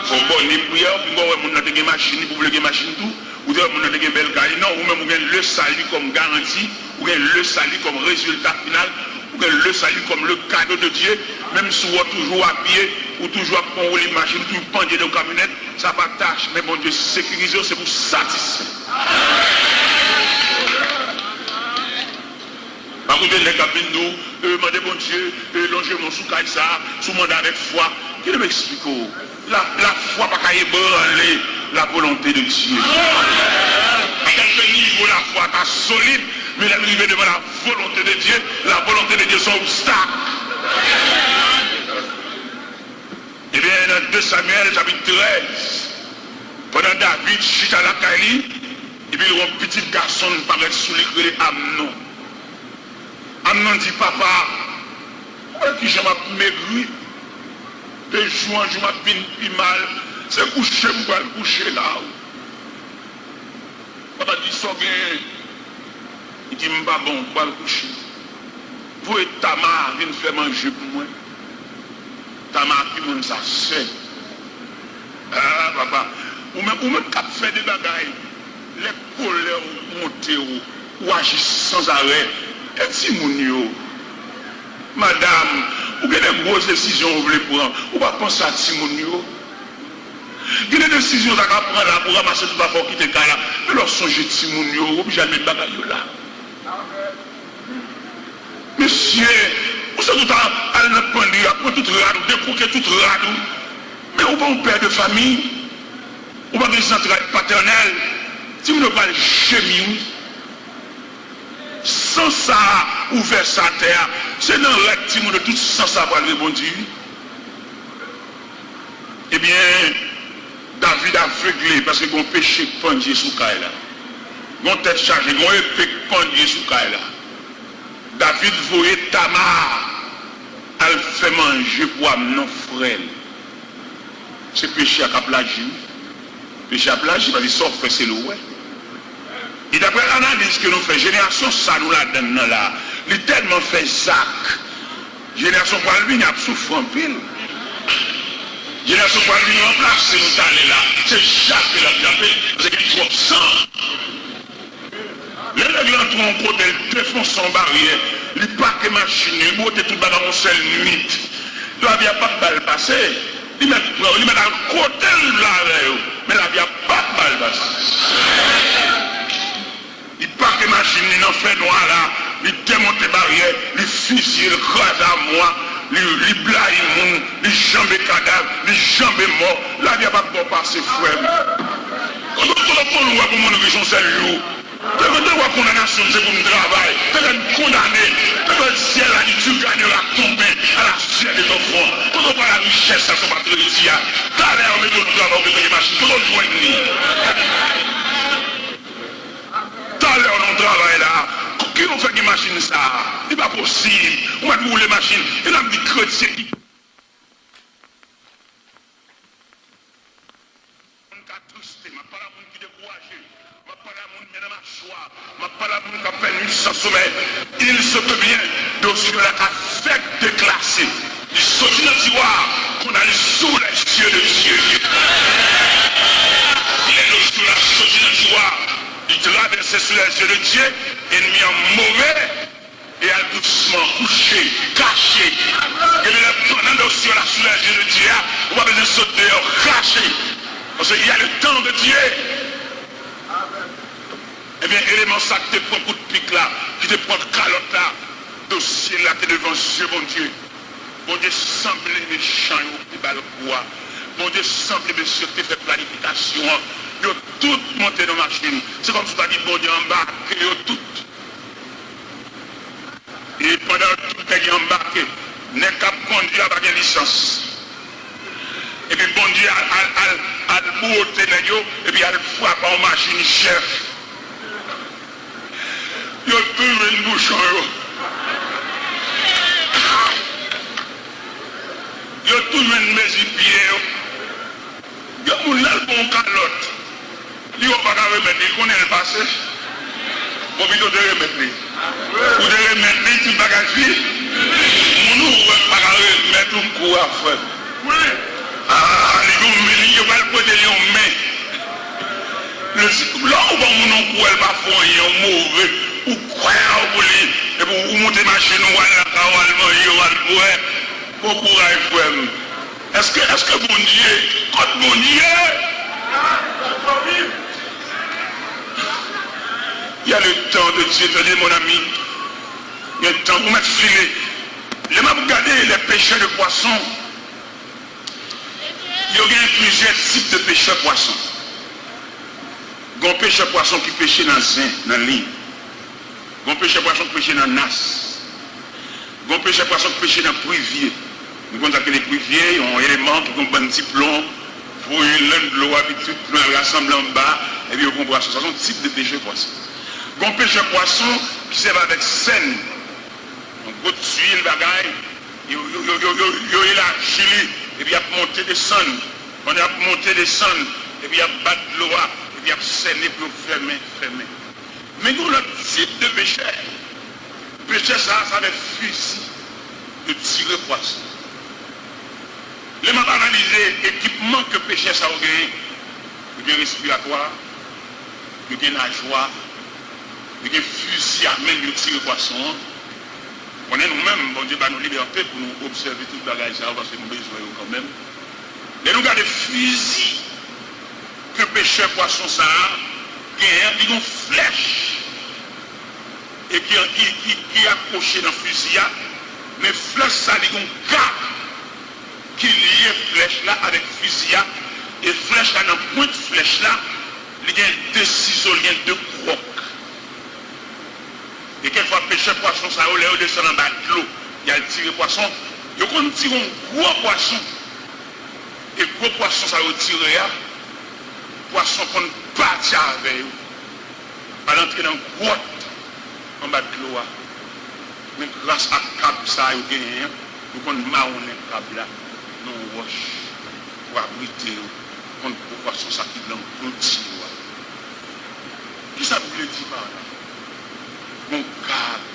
Faut bon les prières, pour vous avez une machine, vous voulez une machine tout, ou avez une belle caille, non, ou même vous avez le salut comme garantie, ou avez le salut comme résultat final, ou avez le salut comme le cadeau de Dieu, même si vous êtes toujours à pied, ou toujours à prendre les machines, ou toujours pendu de camionnette, ça pas tâche, mais bon Dieu, sécuriser, c'est pour satisfaire. Par contre, les cabines nous, demandez bon Dieu, longer mon sous-caille ça, sous mandat avec foi. Qui m'explique? La foi pas qu'à ébranler la volonté de Dieu. À quel niveau la foi est solide, mais elle arrive devant la volonté de Dieu, la volonté de Dieu est un obstacle. Eh bien, dans 2 Samuel, chapitre 13, pendant David, chita la Kali, et puis un petit garçon paraît sous l'écrit Amnon. Amnon dit, papa, pourquoi que je m'ai maigri? De jour en jour, je m'ai mal. C'est coucher, je vais coucher là. Papa dit, ça bien. Il dit, je ne suis pas bon, je vais coucher. Vous et Tamar, viens faire manger pour moi. Tamar qui m'a ça fait. Ah, papa, ou même cap fait des bagailles. Les colères montent ou agissent sans arrêt. Et si mon madame, ou avez des grosses décisions vous voulez prendre, ou pas penser à Simonio. Il y a des décisions à prendre là pour ramasser tout la force qui était là. Mais leur songer de Simonio, ou jamais de bagaille là. Monsieur, vous savez tout le temps, aller dans le pendu, après tout radou, décroquer tout radou. Mais ou pas un père de famille, ou pas un centre paternel, si vous ne parlez pas chemin, sans ça, ouvert sa terre, c'est dans le rectime de tout sans ça pour répondre. Eh bien, David a aveuglé parce que mon péché pendu sous Kaila. Mon tête chargée, mon épée pendu sous Kaila. David voyait Tamar, elle fait manger pour amener frère. C'est péché à plagie. Péché à plagie, parce que ça fait c'est le ouais. Et d'après l'analyse que nous faisons, génération ça nous la donne là, il est tellement fait Zach. Génération pour lui, il a souffert en pile. Génération pour lui, en place, c'est nous allés là. C'est Jacques qui l'a tapé, c'est qu'il trop sang. Les règles entre en côté, ils défoncent son barrière, ils paquent machine, ils montent tout dans une seule nuit. Il n'y a pas de balle passée. Ils mettent à côté de l'arrêt, mais il n'y a pas de balle passée. Il part des machines, il en fait noir là, il démonte les barrières, il fusille, il crase à moi, il blaye, il jambe cadavre, il jambe mort. Là, il n'y a pas de bon passer, frère. Quand on voit pour mon région, c'est le jour. Quand on voit condamnation, c'est pour mon travail. Quand on condamné, quand le ciel a dit, tu gagneras ton pain à la chair de ton front. Quand on voit la richesse, ça se passe de l'ici. T'as l'air, on met le travail, on met les machines, quand on voit une ligne. T'as l'air, on travaille là. Qui nous fait des machines ça? C'est pas possible. On va rouler les machines. Et là, on dit chrétien. moun qui a tristé, ma pas la moun qui découragé, ma pas la moun qui est dans ma joie, ma pas la moun qui a fait nuit sans sommeil. Il se peut bien dossier la fait déclassé. Il sortit dans le tiroir qu'on a sous les yeux de Dieu. Les dossiers la sorti dans le tiroir, il traversait sous les yeux de Dieu, ennemi en mauvais. Et à doucement couché, caché. Et pendant le dossier là sous les yeux de Dieu, on va besoin de sauter dehors, caché. Parce qu'il y a le temps de Dieu. Eh bien, élément ça qui te prend coup de pique là, qui te prend calotte là, dossier là, tu es devant Dieu, bon Dieu. Bon Dieu, semble méchant, il va le bois. Bon Dieu, semble monsieur, tu fait planification. Ils ont tout monté dans la machine. C'est comme si tu as dit, bon Dieu, embarqué, ils ont tout. Et pendant tout le temps embarqué, n'est qu'à conduire avec une licence. Et puis bon Dieu a bouté et puis a frappé en machine chef. Il a trouvé une bouchon. Il a trouvé une mésipier. Il a trouvé une bonne calotte. Il n'a pas remettre, il connaît le passé. Bon, il doit remettre. Vous devez remettre tout le bagage. Nous ne pouvons pas remettre un coup à faire. Ah, les gens va le poser en main. Là où on ne peut pas faire un mauvais, ou quoi, et pour monter ma chaîne, ou aller au courage, frère. Est-ce que bon Dieu, quand bon Dieu, il y a le temps de Dieu, mon ami. Il y a le temps pour mettre filet. Les mêmes regarder les pêcheurs de poissons. Il y a plusieurs types de pêcheurs de poissons. Il y a un pêcheur de poissons qui pêchait dans le zin, dans l'île. Il y a un pêcheur de poissons qui pêchait dans le nas. Il y a un pêcheur de poissons qui pêchait dans le privier. Nous avons appelé les priviers, ils ont un élément qui ont un petit plomb, pour une laine de l'eau, puis tout le rassemble en bas, et puis ils ont un poisson. Ce sont des types de pêcheurs de poissons. Il y a un pêcheur de poissons qui sert avec scène. Donc, il y a tuile, bagaille, il y a la chili, et puis il y a monté des sonnes. On a monté des sonnes, et puis il y a battu de l'eau, et puis il y a scène pour fermer. Mais nous, le type de pêcheur, pêcheur, ça avait fusil de tirer poisson. Les gens ont analysé l'équipement que pêcheur ça a gagné. Il y a respiratoire, il y a nageoire, il y a fusil à main de tirer poisson. On est nous-mêmes, bon Dieu, nous liberté pour nous observer tout le bagage parce que nous besoin quand même. Mais nous avons des fusils que pêcheur poisson ça a, qui ont une flèche et qui est accroché dans le fusil. Mais flèche ça a une carte qui lie flèche là avec fusil. Et flèche là, dans le point de flèche là, il y a deux ciseaux, il y a deux crocs. Et quelquefois, pêcher poisson, ça au descend en bas de l'eau. Il y a le tiré poisson. Il y a un tiré un gros poisson. Et gros poisson, ça au tiré. Poisson qu'on ne partit avec eux. Pas d'entrer dans le grotte en bas de l'eau. Mais grâce à cap ça, il y a gagné. Nous qu'on marronner le cap là. Nous roche. Pour abriter. Contre gros poisson, ça qui blanc. Continue. Qui ça vous le dit par là? Mon câble.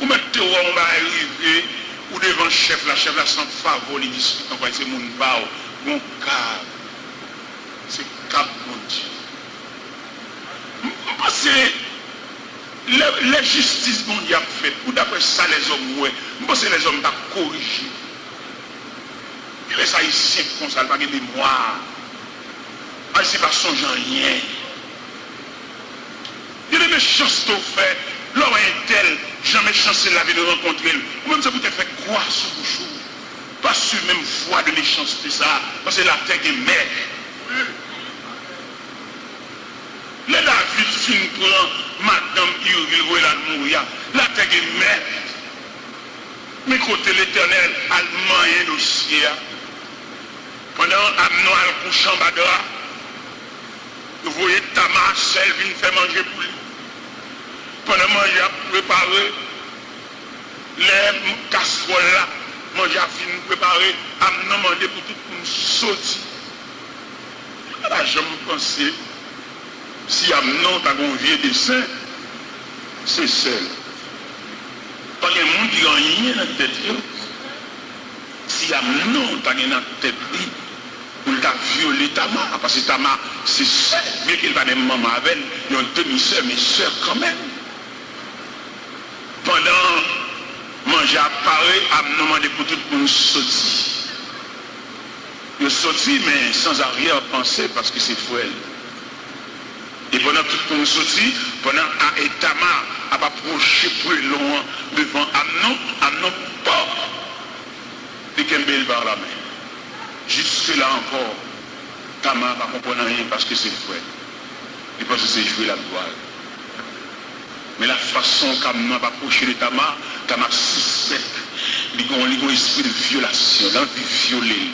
Ou maintenant, on va arriver, ou devant le chef là sans favor, il discute, on va c'est mon bao. Mon câble. C'est câble, mon Dieu. Parce que la justice mondiale fait, ou d'après ça, les hommes, ouais, parce que les hommes doivent corriger. Les Haïtiens font ça, pas de mémoire. C'est pas songer rien. Il y a des chances de faire, l'homme est tel, jamais chancé la vie de rencontrer. Ou même ça vous fait croire sur vos choses. Pas sur la même foi de méchanceté ça, parce que la terre est mère. Les David fin prend Madame Irville la mourir, la terre est mère. Mais côté l'éternel, allemand et dossier. Pendant Amnon al couchant Badra, vous voyez Tamar, celle vient faire manger pour lui. Pendant manger à préparer, les casseroles là, manger à fin préparer, Amnon demandé pour tout le monde sortir. La jambe pensée, si Amnon t'a un vieux dessin, c'est seul. Pas de monde qui a rien dans la tête. Si Amnon t'a dans la tête, pour t'a violé Tamar, parce que Tamar, c'est seul, bien qu'il va de maman avec, il y a une demi-sœur, mais sœur quand même. Pendant manger appareil, Amnon m'a dit pour tout le monde sortir. Il sorti, mais sans arrière-pensée, parce que c'est frêle. Et pendant tout le monde sorti, pendant et Tamar a approché plus loin devant Amnon pas de Kembel par la main. Jusque là encore, Tamar ne comprend rien parce que c'est frêle. Et parce que c'est jouer la voile. Mais la façon qu'Amnon va approcher de Tamar suspecte. Il y a un esprit de violation, l'envie de violer.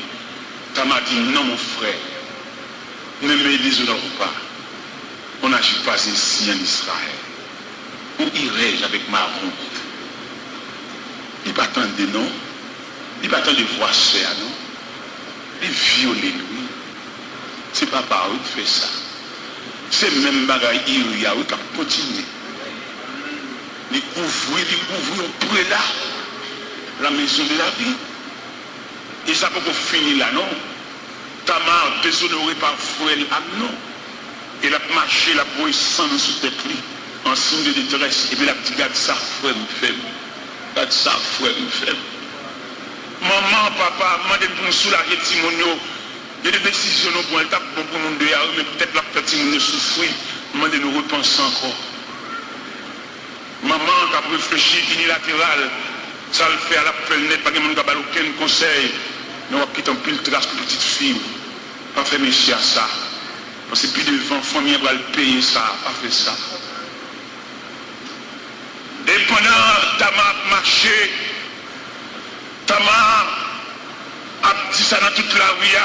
Tamar dit non mon frère, ne me déshonore pas. On n'agit pas ainsi en Israël. Où irai-je avec ma honte? Il pas tant de non, il pas tant de voir ça, non. Il viole lui. C'est pas par eux qui fait ça. C'est même bagaille il y a qui continue. Il couvre on pourrait là, la maison de la vie. Et ça peut finir là, non? Tamar déshonoré par frère Amnon. Et la marché, la brouille sans sous tête lui, en signe de détresse. Et puis la petite garde ça, frère faible. Garde ça, frère faible. Maman, papa, maman de pour soulager Timonio. Il y a des décisions pour elle tape pour nous deux, mais peut-être la petite Timonio souffrir. Maman de nous repenser encore. Maman qui a réfléchi unilatéral, ça le fait à la pelle net, pas de monde qui n'a aucun conseil. Nous avons quitté un pile trace pour petite fille. Pas fait méchier à ça. Parce que plus devant, famille va le payer ça, pas fait ça. Et pendant Tamar marché, Tamar a dit ça dans toute la rue.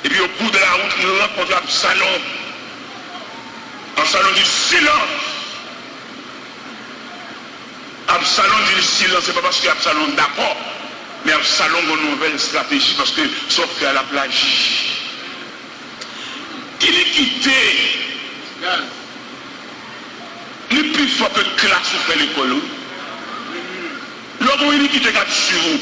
Et puis au bout de la route, il rencontre Absalom. Absalom dit silence. Absalom dit silence, c'est pas parce que Absalom est d'accord, mais Absalom a une nouvelle stratégie parce que sauf fait à la plage. Il est quitté. Le plus fort que classe ou fait l'école. L'homme il est quitté sur vous.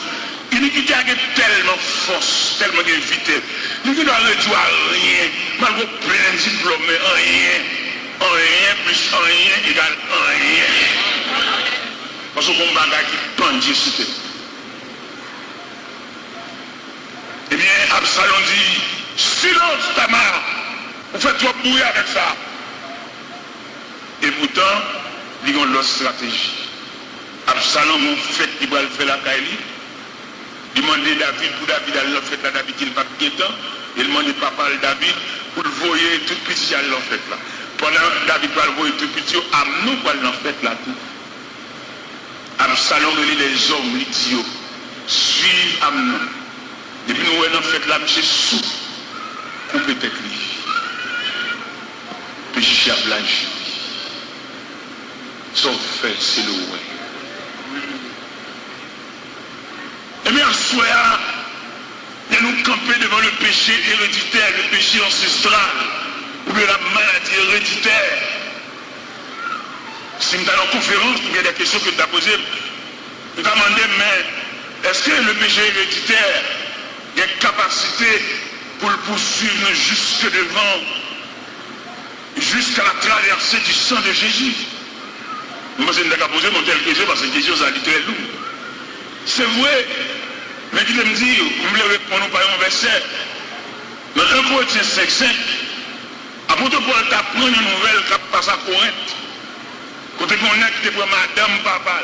Il est quitté avec tellement force, tellement de vitesse. Il ne doit réduire à rien. Malgré plein de diplômes, rien plus rien égale rien. Parce que mon bagage qui pendit sur tête. Eh bien, Absalom dit, silence Tamar, vous faites trop bouillir avec ça. Et pourtant, il y a une autre stratégie. Absalom, en fait, il va faire la Kaili. Il demande David, pour David, il a fait la David, il va pas temps. Il demande papa David, pour le voyer tout petit, il a fait là. Pendant David va le voyer tout petit, Amnon va le fait là tout. Absalom, les hommes, l'idiots, suivent Amnon. Depuis nous, on a fait là, monsieur sous, coupé tête lui. Péché à blanchi. Son fait, c'est le ouais. Eh bien, soir, nous nous camper devant le péché héréditaire, le péché ancestral, ou bien la maladie héréditaire. Si nous allons en conférence, il y a des questions que tu as posées. Nous avons demandé, mais est-ce que le péché héréditaire a une capacité pour le poursuivre jusque devant, jusqu'à la traversée du sang de Jésus? Moi, je n'ai pas posé mon telle question parce que la question, ça a dit très lourd. C'est vrai, mais il me dit, vous me répondre par un verset. Dans 1 Corinthiens 5,5, apôtre Paul t'apprend une nouvelle qui passe à Corinthe. Quand on est qui pour madame papa.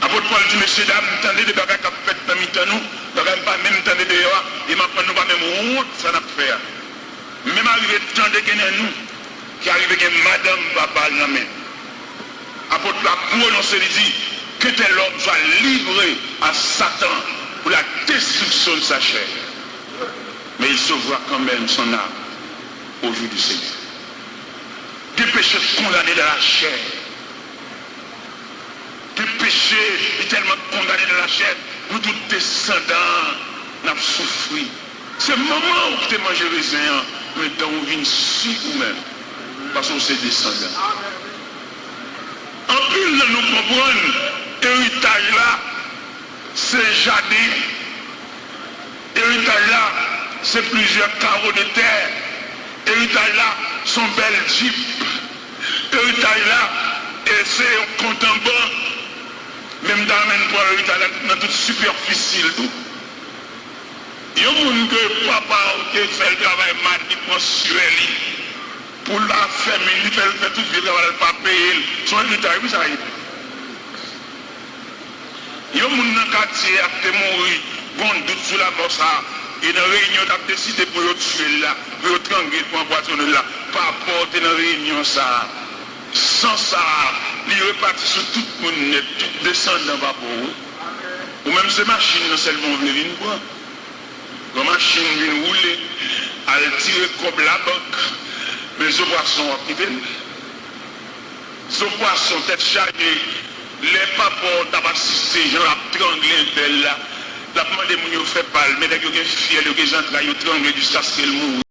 Apôtre Paul dit, messieurs, dames, attendez des bagages qui ont fait dans nous, pas même attendez dehors, et maintenant nous pas même honte, ça n'a pas fait. Même arrivé de temps de nous, qui arrive avec madame papa dans la main. Apôtre la prononce, il dit, que tel homme soit livré à Satan pour la destruction de sa chair. Mais il sauvera quand même son âme au jour du Seigneur. Des péchés condamnés dans la chair. Des péchés tellement condamnés dans la chair, nous tous descendants n'avons souffert. C'est le moment où tu manges raisin, mais dans où vient si ou même. Parce que c'est descendant. En plus, nous comprenons, l'héritage là, c'est jardin. L'héritage là, c'est plusieurs carreaux de terre. L'héritage là, sont belles jeeps. L'héritage là, et c'est un compte en banque. Même dans l'héritage là, dans toute superficie. Il y a des gens que papa qui fait le travail mensuel pour la famille, il fait tout le travail, il ne pas payer. Son héritage, oui, ça y est. Il y a des gens dans le quartier qui ont mort, bon doute sur la bosse. Et dans la réunion, tu as décidé pour tuer là, pour tranguer, pour empoisonner là, pas apporter dans la réunion ça. Sans ça, il repartit sur tout le monde, tout descendant va pour eux. Ou même ces machines seulement venir voir. La machine vient rouler, elle tire comme la banque, mais ce poisson a quitté. Ce poisson tête chargée, les papas d'abord assisté, gens à trangler là. La demande de mon fait pas, mais dès que vous êtes fier de gens qui ont trangler jusqu'à ce qu'elle mourent.